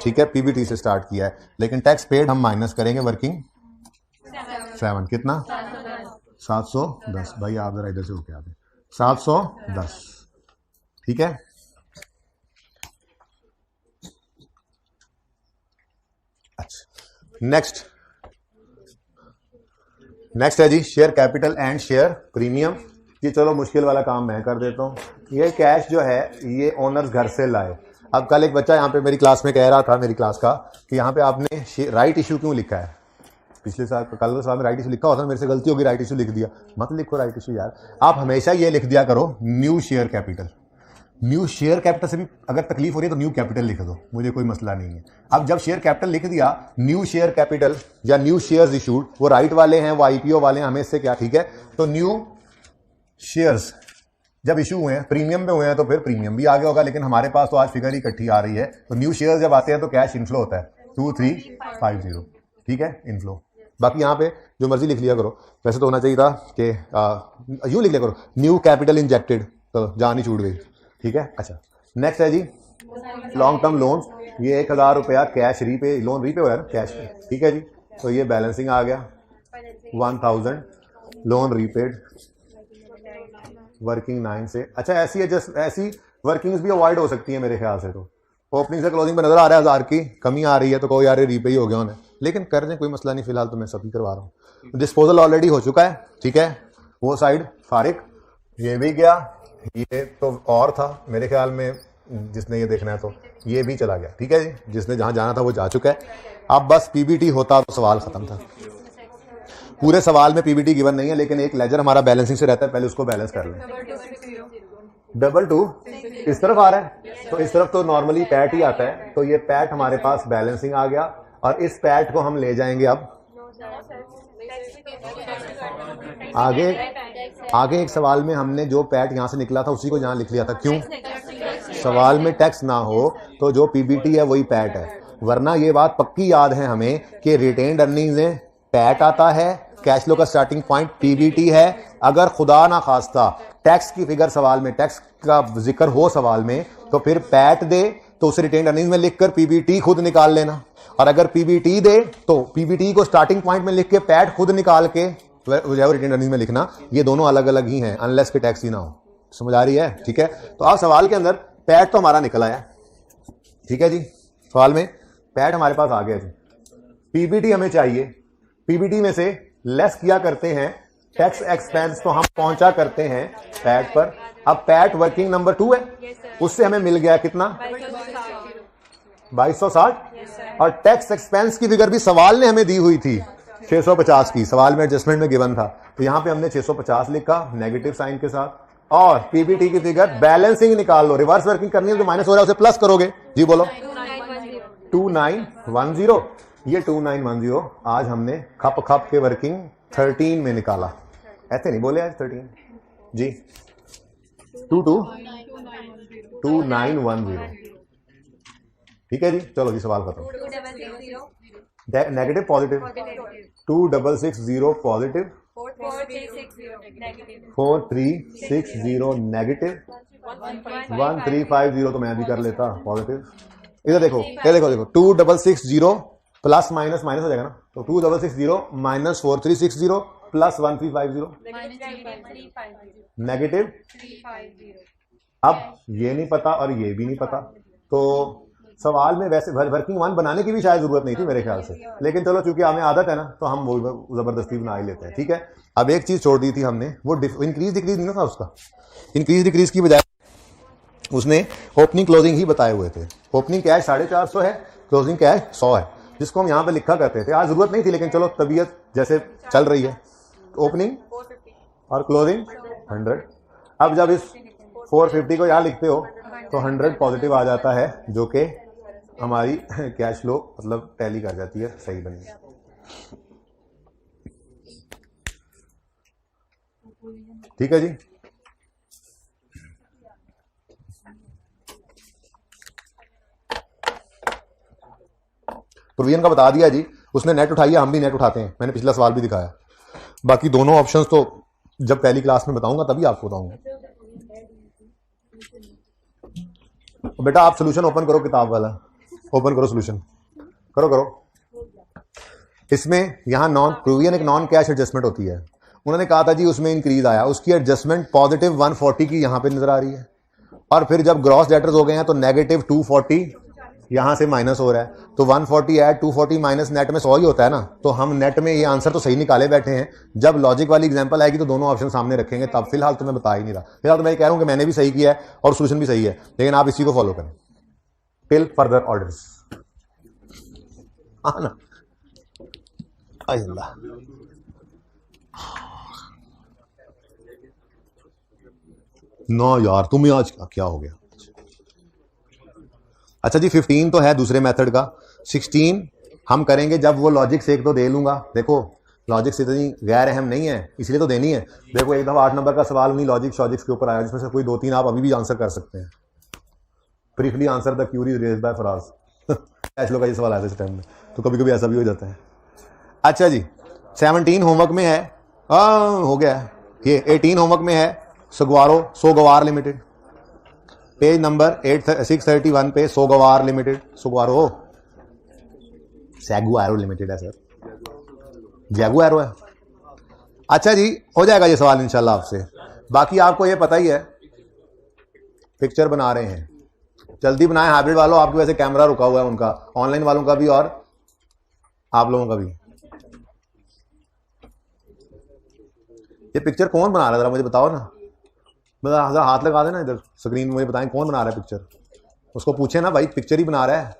ठीक है। पीबीटी से स्टार्ट किया है लेकिन टैक्स पेड हम माइनस करेंगे वर्किंग 7 कितना 710। भाई आप जरा इधर से होके आते 710, ठीक है। अच्छा नेक्स्ट है जी share capital and share premium. ये चलो मुश्किल वाला काम मैं कर देता हूँ। ये कैश जो है ये ओनर्स घर से लाए। अब कल एक बच्चा यहाँ पे मेरी क्लास में कह रहा था, मेरी क्लास का, कि यहाँ पे आपने राइट इशू क्यों लिखा है। पिछले साल कल साल में राइट इशू लिखा होता, मेरे से गलती होगी राइट इशू लिख दिया। मत लिखो राइट इशू यार, आप हमेशा ये लिख दिया करो new share capital. New share capital से भी अगर तकलीफ हो रही है तो न्यू कैपिटल लिख दो, मुझे कोई मसला नहीं है। अब जब शेयर कैपिटल लिख दिया, न्यू शेयर कैपिटल या न्यू शेयर्स इशूड, वो राइट वाले हैं वो आईपीओ वाले हैं, हमें इससे क्या, ठीक है। तो न्यू शेयर्स जब इशू हुए हैं प्रीमियम पे हुए हैं तो फिर प्रीमियम भी आगे होगा, लेकिन हमारे पास तो आज फिगर ही इकट्ठी आ रही है। तो न्यू शेयर्स जब आते हैं तो कैश इनफ्लो होता है 2350, ठीक है इनफ्लो। बाकी यहाँ पे जो मर्जी लिख लिया करो, वैसे तो होना चाहिए था कि यूं लिख लिया करो न्यू कैपिटल इंजेक्टेड, तो जान ही छूट गई, ठीक है। अच्छा नेक्स्ट है जी लॉन्ग टर्म लोन्स। ये 1000 रुपया कैश रीपे, लोन रीपे हुआ है ना कैश पे, ठीक है जी। तो ये बैलेंसिंग आ गया 1000 लोन रीपेड वर्किंग 9 से। अच्छा ऐसी एडजस्ट ऐसी वर्किंग्स भी अवॉइड हो सकती है मेरे ख्याल से। तो ओपनिंग से क्लोजिंग पर नजर आ रहा है 1000 की कमी आ रही है तो कोई यार रीपे ही हो गया उन्हें, लेकिन कर दें कोई मसला नहीं, फिलहाल तो मैं सभी करवा रहा हूँ। डिस्पोजल ऑलरेडी हो चुका है, ठीक है, वो साइड फारिग, ये भी गया, ये तो और था मेरे ख्याल में जिसने ये देखना है तो ये भी चला गया, ठीक है जी। जिसने जहां जाना था वो जा चुका है। अब बस पीबीटी होता तो सवाल खत्म था। पूरे सवाल में पीबीटी गिवन नहीं है, लेकिन एक लेजर हमारा बैलेंसिंग से रहता है, पहले उसको बैलेंस कर लें। 22 इस तरफ आ रहा है तो इस तरफ तो नॉर्मली पैट ही आता है, तो ये पैट हमारे पास बैलेंसिंग आ गया और इस पैट को हम ले जाएंगे अब आगे एक सवाल में हमने जो पैट यहां से निकला था उसी को यहां लिख लिया था। क्यों? सवाल में टैक्स ना हो तो जो पीबीटी है वही पैट है, वरना ये बात पक्की याद है हमें कि रिटेन्ड अर्निंग्स में पैट आता है कैश फ्लो का स्टार्टिंग पॉइंट पीबीटी है। अगर खुदा ना खास्ता टैक्स की फिगर सवाल में, टैक्स का जिक्र हो सवाल में, तो फिर पैट दे तो उसे रिटेन अर्निंग्स में लिखकर पीबीटी खुद निकाल लेना, और अगर पीबीटी दे तो पीबीटी को स्टार्टिंग पॉइंट में लिख के पैट खुद निकाल के रिटेन अर्निंग्स में लिखना। ये दोनों अलग अलग ही हैं अनलेस के टैक्स ही ना हो। समझ आ रही है? ठीक है, तो आप सवाल के अंदर पैट तो हमारा निकल आया, ठीक है जी, सवाल में पैट हमारे पास आ गया जी। पीबीटी हमें चाहिए, पीबीटी में से लेस किया करते हैं टैक्स एक्सपेंस, तो हम पहुंचा करते हैं पैट पर। अब पैट वर्किंग नंबर 2 है, उससे हमें मिल गया कितना 2260, और टैक्स एक्सपेंस की फिगर भी सवाल ने हमें दी हुई थी 650 की, सवाल में एडजस्टमेंट में गिवन था, तो यहां पे हमने 650 लिखा नेगेटिव साइन के साथ। और पीबीटी की फिगर बैलेंसिंग निकाल लो, रिवर्स वर्किंग करनी है, जो माइनस हो रहा है उसे प्लस करोगे जी। बोलो 2910, ये 2910 आज हमने खप खप के वर्किंग 13 में निकाला। ऐसे नहीं बोले आज 13 जी, 2910, ठीक है जी। चलो जी सवाल खत्म। नेगेटिव पॉजिटिव 2660 पॉजिटिव 4360 नेगेटिव 1350 तो मैं भी कर लेता पॉजिटिव। इधर देखो, ये देखो 2660 प्लस माइनस माइनस हो जाएगा ना, तो 2660 माइनस 4360 प्लस 1350 नेगेटिव। अब ये नहीं पता और ये भी नहीं पता, तो सवाल में वैसे वर्किंग 1 बनाने की भी शायद जरूरत नहीं थी मेरे ख्याल से, लेकिन चलो चूंकि हमें आदत है ना तो हम वो जबरदस्ती बना ही लेते हैं, ठीक है। अब एक चीज छोड़ दी थी हमने, वो इंक्रीज डिक्रीज नहीं था उसका, इंक्रीज डिक्रीज की बजाय उसने ओपनिंग क्लोजिंग ही बताए हुए थे। ओपनिंग कैश 450 है, क्लोजिंग कैश 100 है, जिसको हम यहाँ पे लिखा करते थे। आज जरूरत नहीं थी, लेकिन चलो तबीयत जैसे चल रही है, ओपनिंग और क्लोजिंग 100। अब जब इस 450 को यहाँ लिखते हो तो 100 पॉजिटिव आ जाता है, जो कि हमारी कैश फ्लो मतलब टैली कर जाती है, सही बनी। ठीक है जी, प्रोविजन का बता दिया जी, उसने नेट उठाई है, हम भी नेट उठाते हैं, मैंने पिछला सवाल भी दिखाया। बाकी दोनों ऑप्शंस तो जब पहली क्लास में बताऊंगा तभी आपको बताऊंगा। बेटा आप सोल्यूशन ओपन करो, किताब वाला ओपन करो, सोल्यूशन करो। इसमें यहां नॉन प्रोविजन एक नॉन कैश एडजस्टमेंट होती है। उन्होंने कहा था जी उसमें इंक्रीज आया, उसकी एडजस्टमेंट पॉजिटिव 140 की यहां पे नजर आ रही है, और फिर जब ग्रॉस डेटर्स हो गए हैं तो नेगेटिव 240 यहां से माइनस हो रहा है, तो 140 ऐड 240 माइनस नेट में 100 ही होता है ना, तो हम नेट में ये आंसर तो सही निकाले बैठे हैं। जब लॉजिक वाली एग्जांपल आएगी तो दोनों ऑप्शन सामने रखेंगे, तब फिलहाल तो मैं बता ही नहीं रहा। फिलहाल तो मैं कह रहा हूं कि मैंने भी सही किया है और सोल्यूशन भी सही है, लेकिन आप इसी को फॉलो करें टिल फर्दर ऑर्डर्स। ना नो यार तुम्हें आज क्या हो गया। अच्छा जी 15 तो है दूसरे मेथड का, 16 हम करेंगे जब वो लॉजिक से एक तो दे लूंगा। देखो लॉजिक से इतनी गैर अहम नहीं है, इसलिए तो देनी है। देखो एक दफा 8 नंबर का सवाल उन्हीं लॉजिक शॉजिक्स के ऊपर आया, जिसमें से कोई 2-3 आप अभी भी आंसर कर सकते हैं। Briefly answer the queries raised by Faraz. Cash flow का ये सवाल आया था इस टाइम में, तो कभी कभी ऐसा भी हो जाता है। अच्छा जी 17 होमवर्क में है, हो गया है ये। 18 होमवर्क में है सगवारो सोगवार लिमिटेड, पेज नंबर 631 पे सोगवार लिमिटेड, सोगवारो सैगुआरो लिमिटेड है सर, जैगुआरो है। अच्छा जी हो जाएगा ये सवाल इंशाल्लाह आपसे। बाकी आपको ये पता ही है, पिक्चर बना रहे हैं, जल्दी बनाएं हाइब्रिड वालों, आपके वैसे कैमरा रुका हुआ है उनका, ऑनलाइन वालों का भी और आप लोगों का भी। ये पिक्चर कौन बना रहा है जरा मुझे बताओ ना, मतलब हाथ लगा देना इधर स्क्रीन, मुझे बताएं कौन बना रहा है पिक्चर। उसको पूछे ना भाई पिक्चर ही बना रहा है।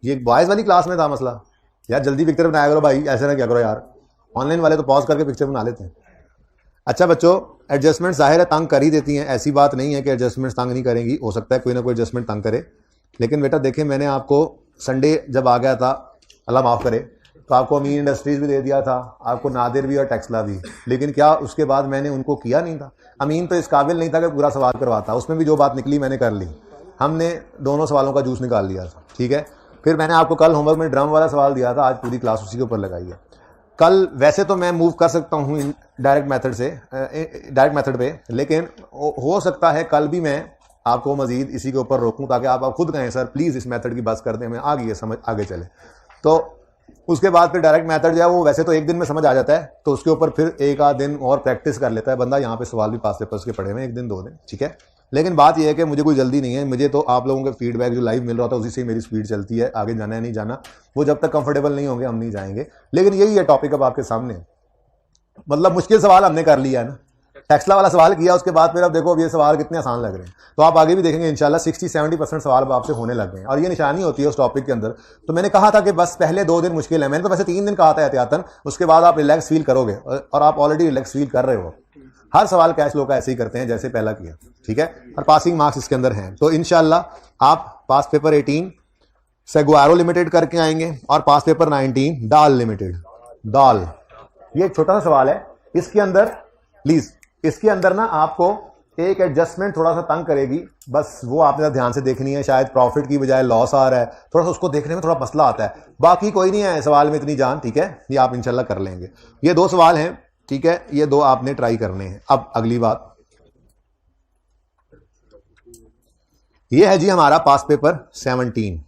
ये बॉयज वाली क्लास में था मसला यार, जल्दी पिक्चर बनाया करो भाई, ऐसे ना क्या करो यार। ऑनलाइन वाले तो पॉज करके पिक्चर बना लेते हैं। अच्छा बच्चों एडजस्टमेंट जाहिर है तंग कर ही देती हैं, ऐसी बात नहीं है कि एडजस्टमेंट तंग नहीं करेंगी, हो सकता है कोई ना कोई एडजस्टमेंट तंग करे। लेकिन बेटा देखें मैंने आपको संडे जब आ गया था, अल्लाह माफ़ करे, तो आपको अमीन इंडस्ट्रीज भी दे दिया था, आपको नादिर भी और टेक्सला भी, लेकिन क्या उसके बाद मैंने उनको किया नहीं था। अमीन तो इस काबिल नहीं था कि पूरा सवाल करवाता, उसमें भी जो बात निकली मैंने कर ली। हमने दोनों सवालों का जूस निकाल लिया था, ठीक है। फिर मैंने आपको कल होमवर्क में ड्रम वाला सवाल दिया था, आज पूरी क्लास उसी के ऊपर लगाई है। कल वैसे तो मैं मूव कर सकता हूँ डायरेक्ट मेथड पे, लेकिन हो सकता है कल भी मैं आपको मजीद इसी के ऊपर रोकूं ताकि आप खुद कहें सर प्लीज़ इस मेथड की बस कर दें, हमें आगे समझ आगे चले। तो उसके बाद फिर डायरेक्ट मेथड जो है वो वैसे तो एक दिन में समझ आ जाता है, तो उसके ऊपर फिर एक आध दिन और प्रैक्टिस कर लेता है बंदा। यहाँ पे सवाल भी पास पेपर्स के पढ़े हुए एक दिन 2 दिन, ठीक है। लेकिन बात यह है कि मुझे कोई जल्दी नहीं है, मुझे तो आप लोगों का फीडबैक जो लाइव मिल रहा था उसी से मेरी स्पीड चलती है, आगे जाना है नहीं जाना वो जब तक कंफर्टेबल नहीं होंगे हम नहीं जाएंगे। लेकिन यही है टॉपिक अब आपके सामने, मतलब मुश्किल सवाल हमने कर लिया है ना, टेक्सला वाला सवाल किया, उसके बाद फिर अब देखो अब ये सवाल कितने आसान लग रहे हैं। तो आप आगे भी देखेंगे इंशाल्लाह 60-70% सवाल अब आपसे होने लग गए हैं, और ये निशानी होती है उस टॉपिक के अंदर। तो मैंने कहा था कि बस पहले 2 दिन मुश्किल है, मैंने तो वैसे 3 दिन कहा था एहतियातन, उसके बाद आप रिलैक्स फील करोगे, और आप ऑलरेडी रिलैक्स फील कर रहे हो। हर सवाल कैश लो का ऐसे ही करते हैं जैसे पहला किया, ठीक है, और पासिंग मार्क्स इसके अंदर हैं। तो इंशाल्लाह आप पास पेपर 18 सेगुआरो लिमिटेड करके आएंगे, और पास पेपर 19 डाल लिमिटेड। डाल ये एक छोटा सा सवाल है, इसके अंदर प्लीज इसके अंदर ना आपको एक एडजस्टमेंट थोड़ा सा तंग करेगी, बस वो आपने ध्यान से देखनी है। शायद प्रॉफिट की बजाय लॉस आ रहा है, थोड़ा सा उसको देखने में थोड़ा मसला आता है, बाकी कोई नहीं है सवाल में इतनी जान, ठीक है, ये आप इंशाल्लाह कर लेंगे। ये 2 सवाल हैं, ठीक है, ये 2 आपने ट्राई करने हैं। अब अगली बात ये है जी हमारा पास पेपर 17।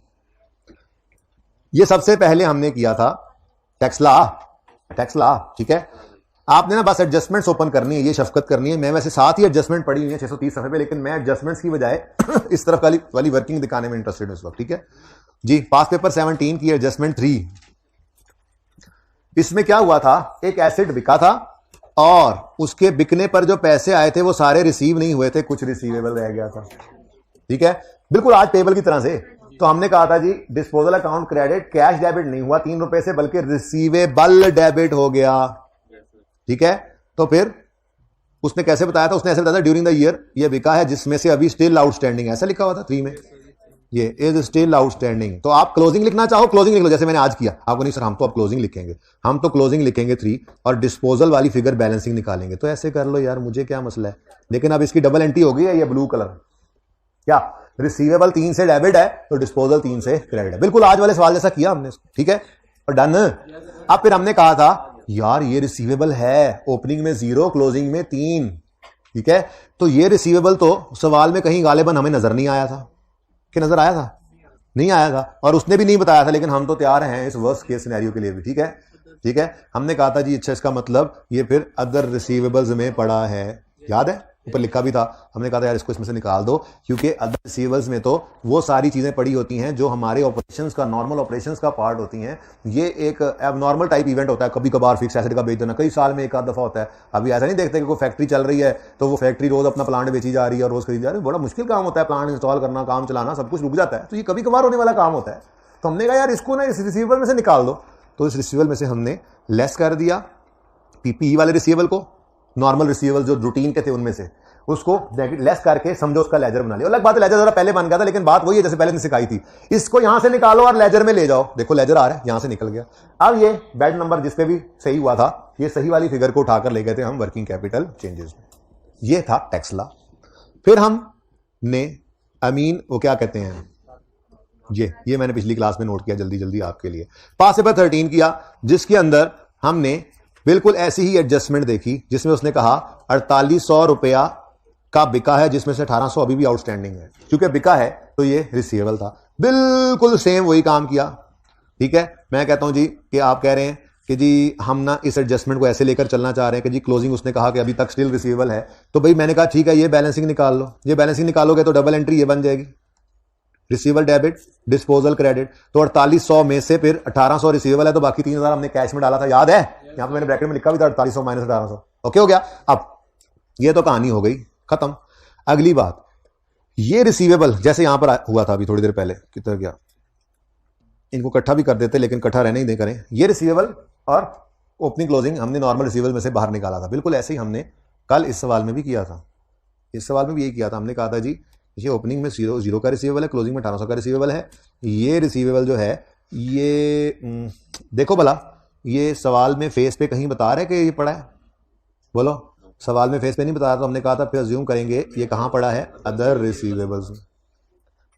ये सबसे पहले हमने किया था टेक्सला, ठीक है। आपने ना बस एडजस्टमेंट्स ओपन करनी है, ये शफकत करनी है। मैं वैसे 7 ही एडजस्टमेंट पढ़ी हुई है 630 सफ़े पे, लेकिन मैं एडजस्टमेंट्स की बजाय इस तरफ वाली वर्किंग दिखाने में इंटरेस्टेड हूं इस वक्त, ठीक है जी। पास पेपर 17 की एडजस्टमेंट 3, इसमें क्या हुआ था, एक एसेट बिका था और उसके बिकने पर जो पैसे आए थे वो सारे रिसीव नहीं हुए थे, कुछ रिसीवेबल रह गया था, ठीक है, बिल्कुल आज टेबल की तरह से। तो हमने कहा था जी disposal account credit, cash debit नहीं हुआ 3 रुपए से, बल्कि रिसीवेबल डेबिट हो गया, ठीक है। तो फिर उसने कैसे बताया था, उसने ऐसे बताया था ड्यूरिंग द ईयर ये बिका है जिसमें से अभी स्टिल आउटस्टैंडिंग, ऐसा लिखा हुआ था 3 में, ये इज स्टिल आउटस्टैंडिंग। तो आप क्लोजिंग लिखना चाहो क्लोजिंग लिख लो, जैसे मैंने आज किया। आपको नहीं सर हम तो अब क्लोजिंग लिखेंगे, हम तो क्लोजिंग लिखेंगे 3 और डिस्पोजल वाली फिगर बैलेंसिंग निकालेंगे। तो ऐसे कर लो यार, मुझे क्या मसला है। लेकिन अब इसकी डबल एंट्री हो गई है, ये ब्लू कलर, क्या रिसीवेबल 3 से डेबिट है तो डिस्पोजल 3 से क्रेडिट है, बिल्कुल आज वाले सवाल जैसा किया हमने, ठीक है, और डन। अब फिर हमने कहा था यार ये रिसीवेबल है, ओपनिंग में 0 क्लोजिंग में 3, ठीक है। तो ये रिसीवेबल तो सवाल में कहीं गालिबन हमें नजर नहीं आया था, कि नजर आया था, नहीं आया था, और उसने भी नहीं बताया था, लेकिन हम तो तैयार हैं इस वर्स्ट केस सिनेरियो के लिए भी, ठीक है, ठीक है। हमने कहा था जी अच्छा इसका मतलब ये फिर अदर रिसीवेबल्स में पड़ा है, याद है ऊपर लिखा भी था। हमने कहा था यार इसको इसमें से निकाल दो, क्योंकि अदर रिसीवेबल्स में तो वो सारी चीजें पड़ी होती हैं जो हमारे ऑपरेशंस का, नॉर्मल ऑपरेशंस का पार्ट होती हैं। ये एक एबनॉर्मल टाइप इवेंट होता है, कभी कभार फिक्स एसेट का बेच देना, कई साल में एक आध दफा होता है। अभी ऐसा नहीं देखते कि कोई फैक्ट्री चल रही है तो वो फैक्ट्री रोज अपना प्लांट बेची जा रही है और रोज खरीदी जा रही है, बड़ा मुश्किल काम होता है, प्लांट इंस्टॉल करना, काम चलाना, सब कुछ रुक जाता है। तो ये कभी कभार होने वाला काम होता है। तो हमने कहा यार इसको ना इस रिसीवेबल में से निकाल दो, तो इस रिसीवेबल में से हमने लेस कर दिया पीपीई वाले रिसीवेबल को, नॉर्मल रिसीवेबल जो रूटीन के थे उनमें से, उसको लेस करके समझो उसका लेजर बना लिया। अलग बात है लेजर जरा पहले बन गया था, लेकिन बात वही है जैसे पहले ने सिखाई थी, इसको यहां से निकालो और लेजर में ले जाओ। देखो लेजर आ रहा है, यहां से निकल गया। अब ये बेड नंबर जिस पे भी सही हुआ था, ये सही वाली फिगर को उठाकर ले गए थे हम वर्किंग कैपिटल चेंजेस में। ये था टेक्सला। फिर हमने अमीन वो क्या कहते हैं, ये मैंने पिछली क्लास में नोट किया जल्दी जल्दी आपके लिए, पास पेपर 13 किया, जिसके अंदर हमने बिल्कुल ऐसी ही एडजस्टमेंट देखी, जिसमें उसने कहा 4800 रुपया का बिका है, जिसमें से 1800 अभी भी आउटस्टैंडिंग है। क्योंकि बिका है तो ये रिसीवेबल था, बिल्कुल सेम वही काम किया, ठीक है। मैं कहता हूं जी कि आप कह रहे हैं कि जी हम ना इस एडजस्टमेंट को ऐसे लेकर चलना चाह रहे हैं कि जी क्लोजिंग उसने कहा कि अभी तक स्टिल रिसीवेबल है, तो भाई मैंने कहा ठीक है ये बैलेंसिंग निकाल लो। ये बैलेंसिंग निकालोगे तो डबल एंट्री ये बन जाएगी, रिसीवेबल डेबिट डिस्पोजल क्रेडिट। तो 4800 में से फिर 1800 रिसीवेबल है, तो बाकी 3000 हमने कैश में डाला था, याद है, यहां पे मैंने ब्रैकेट में लिखा भी था 4800 माइनस 1800, ओके हो गया। अब ये तो कहानी हो गई खत्म। अगली बात, ये रिसीवेबल जैसे यहां पर हुआ था अभी थोड़ी देर पहले, कितना गया, इनको इकट्ठा भी कर देते लेकिन इकट्ठा रहने ही नहीं करें। ये रिसीवेबल और ओपनिंग क्लोजिंग हमने नॉर्मल रिसीवेबल में से बाहर निकाला था, बिल्कुल ऐसे ही हमने कल इस सवाल में भी किया था। इस सवाल में भी यही किया था, हमने कहा था जी ये ओपनिंग में 0 का रिसीवेबल है, क्लोजिंग में 1800 का रिसीवेबल है। ये रिसीवेबल जो है ये देखो भला, ये सवाल में फेस पे कहीं बता रहे कि ये पड़ा है, बोलो सवाल में फेस पे नहीं बता रहा, तो हमने कहा था फिर अज्यूम करेंगे ये कहां पड़ा है, अदर रिसीवेबल्स में।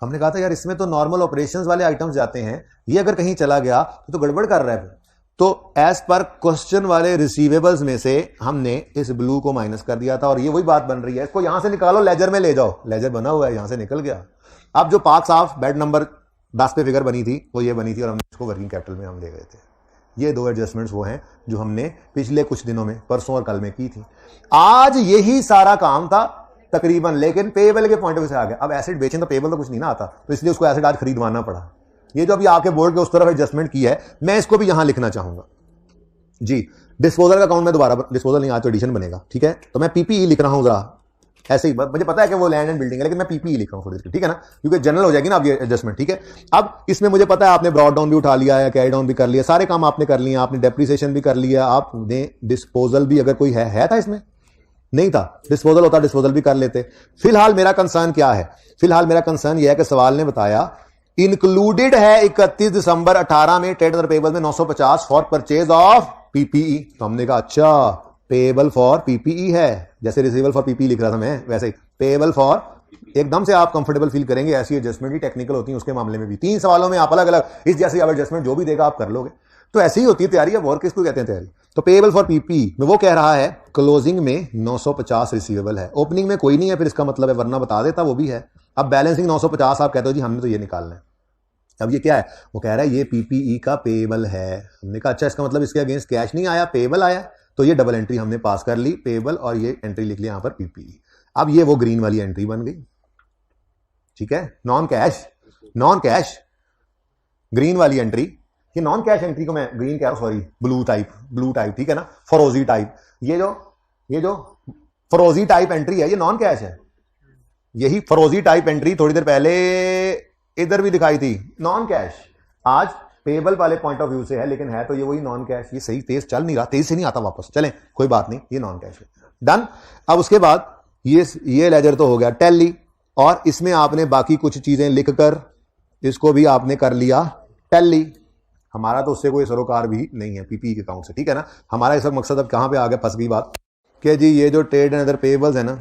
हमने कहा था यार इसमें तो नॉर्मल ऑपरेशंस वाले आइटम्स जाते हैं, ये अगर कहीं चला गया तो गड़बड़ कर रहा है। तो एज पर क्वेश्चन वाले रिसीवेबल्स में से हमने इस ब्लू को माइनस कर दिया था, और ये वही बात बन रही है। इसको यहां से निकालो, लेजर में ले जाओ, लेजर बना हुआ है, यहां से निकल गया। अब जो पाक साफ बेड नंबर 10 पे फिगर बनी थी वो ये बनी थी, और हमने इसको वर्किंग कैपिटल में हम ले गए थे। ये दो एडजस्टमेंट्स वो हैं जो हमने पिछले कुछ दिनों में, परसों और कल में की थी। आज यही सारा काम था तकरीबन, लेकिन पेबल के पॉइंट ऑफ व्यू से आ गया। अब एसेट बेचें तो पेबल तो कुछ नहीं ना आता, तो इसलिए उसको एसेट आज खरीदवाना पड़ा। ये जो अभी आपके बोर्ड के उस तरफ एडजस्टमेंट की है, मैं इसको भी यहां लिखना चाहूंगा जी। डिस्पोजल का अकाउंट में दोबारा, डिस्पोजल नहीं आज तो एडिशन बनेगा, ठीक है। तो मैं पीपीई लिख रहा हूं जरा ऐसे ही, मुझे पता है कि वो लैंड एंड बिल्डिंग है, लेकिन मैं पीपीई लिख रहा हूं थोड़ी देर, ठीक है ना, क्योंकि जनरल हो जाएगी ना अब ये एडजस्टमेंट, ठीक है। अब इसमें मुझे पता है आपने ब्रॉड डाउन भी उठा लिया है, कैरी डाउन भी कर लिया, सारे काम आपने कर लिए, आपने डेप्रिसिएशन भी कर लिया, आपने डिस्पोजल भी, अगर कोई है था इसमें नहीं था, डिस्पोजल होता डिस्पोजल भी कर लेते। फिलहाल मेरा कंसर्न क्या है, फिलहाल मेरा कंसर्न यह है कि सवाल ने बताया इंक्लूडेड है 31 दिसंबर 18 में ट्रेड अदर पेबल में 950 फॉर परचेज ऑफ पीपीई। तो हमने कहा अच्छा पेबल फॉर पीपीई है, जैसे रिसीवेबल फॉर पीपीई लिख रहा था मैं, वैसे ही पेबल फॉर, एकदम से आप कंफर्टेबल फील करेंगे। ऐसी एडजस्टमेंट ही टेक्निकल होती है, उसके मामले में भी 3 सवालों में आप अलग अलग इस जैसी एडजस्टमेंट जो भी देगा आप कर लोगे। तो ऐसी ही होती है तैयारी। अब और किसको कहते हैं तैयारी। तो पेबल फॉर पीपीई में वो कह रहा है क्लोजिंग में 950 रिसीवेबल है, ओपनिंग में कोई नहीं है, फिर इसका मतलब है, वरना बता देता वो भी है। अब बैलेंसिंग 950 आप कहते हो जी हमने तो ये निकालना है। अब ये क्या है, वो कह रहा है ये पीपीई का पेबल है। हमने कहा अच्छा इसका मतलब इसके अगेंस्ट कैश नहीं आया, पेबल आया, तो ये डबल एंट्री हमने पास कर ली, पेबल, और ये एंट्री लिख लिया यहां पर पीपीई। अब ये वो ग्रीन वाली एंट्री बन गई, ठीक है, नॉन कैश ग्रीन वाली एंट्री। ये नॉन कैश एंट्री को मैं ग्रीन कह रहा हूं, सॉरी ब्लू टाइप, ठीक है ना, फरोजी टाइप। ये जो फरोजी टाइप एंट्री है ये नॉन कैश है। यही फरोजी टाइप एंट्री थोड़ी देर पहले इधर भी दिखाई थी, नॉन कैश। आज पेबल वाले पॉइंट ऑफ व्यू से है, लेकिन है तो ये वही नॉन कैश। ये सही तेज चल नहीं रहा, तेज से नहीं आता वापस, चलें कोई बात नहीं, ये नॉन कैश है, डन। अब उसके बाद ये लेजर तो हो गया टैली, और इसमें आपने बाकी कुछ चीजें लिखकर इसको भी आपने कर लिया टैली। हमारा तो उससे कोई सरोकार भी नहीं है पीपीई के अकाउंट से, ठीक है ना। हमारा इस मकसद अब कहां पे आ गया, फंस गई बात कि जी ये जो ट्रेड एंड अदर पेबल्स है ना,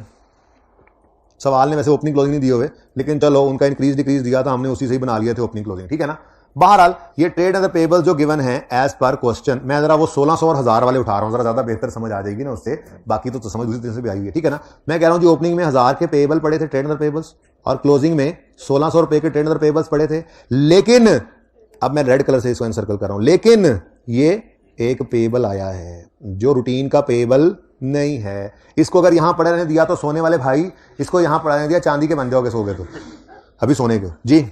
सवाल ने वैसे ओपनिंग क्लोजिंग नहीं दिए हुए, लेकिन चलो उनका इंक्रीज डिक्रीज दिया था, हमने उसी से ही बना लिए थे ओपनिंग क्लोजिंग, ठीक है ना। बहरहाल ये ट्रेड एंड पेबल जो गिवन है एज पर क्वेश्चन, मैं जरा वो 1600 और 1000 वाले उठा रहा हूं, जरा ज्यादा बेहतर समझ आ जाएगी ना उससे, बाकी तो समझ उसी तरह से भी आई हुई है, ठीक है ना। मैं कह रहा हूं जी ओपनिंग में 1000 के पेबल पड़े थे ट्रेड एंड पेबल्स, और क्लोजिंग में 1600 रुपए के ट्रेड एंड पेबल्स पड़े थे। लेकिन अब मैं रेड कलर से इसको एनसर्कल कर रहा हूं, लेकिन ये एक पेबल आया है जो रूटीन का पेबल नहीं है। इसको अगर यहां पड़े रहने दिया तो सोने वाले भाई, इसको यहां पड़ा रहने दिया चांदी के बन जाओगे सोगे तो, अभी सोने के जी,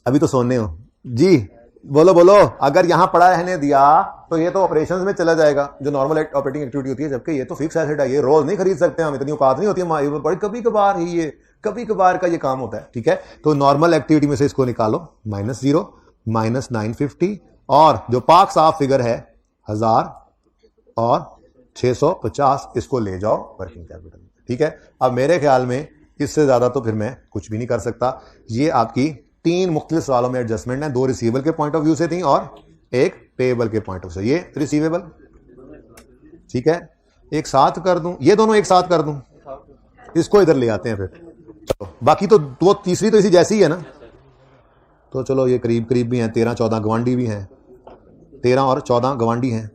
अभी तो सोने हो जी, बोलो अगर यहां पड़ा रहने दिया तो ये तो ऑपरेशंस में चला जाएगा, जो नॉर्मल ऑपरेटिंग एक्टिविटी होती है, जबकि ये तो फिक्स एसेट है, ये रोज नहीं खरीद सकते हम, इतनी औकात नहीं होती है, बड़ी कभी कभार ही ये कभी कभार का ये काम होता है, ठीक है। तो नॉर्मल एक्टिविटी में से इसको निकालो, -0 -950, और जो पाक साफ फिगर है 1000 और 650, इसको ले जाओ वर्किंग कैपिटल में, ठीक है। अब मेरे ख्याल में इससे ज्यादा तो फिर मैं कुछ भी नहीं कर सकता। ये आपकी 3 मुख्तलिफ सवालों में एडजस्टमेंट है, 2 रिसीवेबल के पॉइंट ऑफ व्यू से थी और 1 पेएबल के पॉइंट ऑफ व्यू से। ये रिसीवेबल, ठीक है, एक साथ कर दूं, ये दोनों एक साथ कर दूं, इसको इधर ले आते हैं फिर। चलो बाकी तो वो तीसरी तो इसी जैसी ही है ना, तो चलो ये करीब करीब भी हैं, 13-14 गवांडी भी हैं, 13 और 14 गवांडी हैं।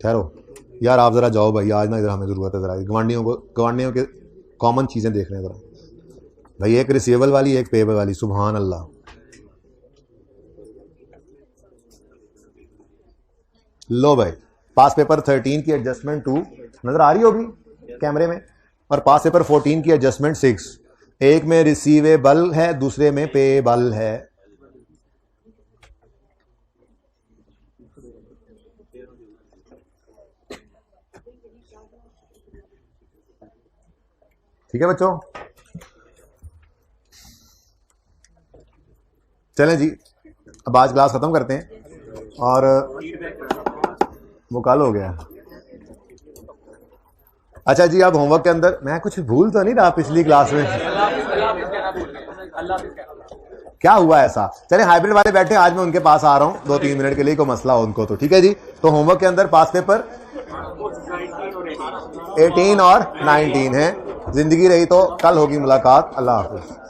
ठहरो यार, आप जरा जाओ भाई, आज ना इधर हमें जरूरत है जरा गवांडियों के कॉमन चीजें देख रहे हैं जरा भाई, एक रिसीवेबल वाली एक पेएबल वाली, सुभान अल्लाह। लो भाई, पास पेपर 13 की एडजस्टमेंट 2 नजर आ रही होगी कैमरे में, और पास पेपर 14 की एडजस्टमेंट 6, एक में रिसीवेबल है दूसरे में पेएबल है। ठीक है बच्चों, चलें जी, अब आज क्लास खत्म करते हैं, और वो कल हो गया। अच्छा जी, अब होमवर्क के अंदर मैं कुछ भूल तो नहीं रहा पिछली क्लास में, क्या हुआ ऐसा। चले हाइब्रिड वाले बैठे, आज मैं उनके पास आ रहा हूं 2-3 मिनट के लिए, कोई मसला हो उनको तो, ठीक है जी। तो होमवर्क के अंदर पास पेपर 18 और 19 है। जिंदगी रही तो कल होगी मुलाकात। अल्लाह हाफिज।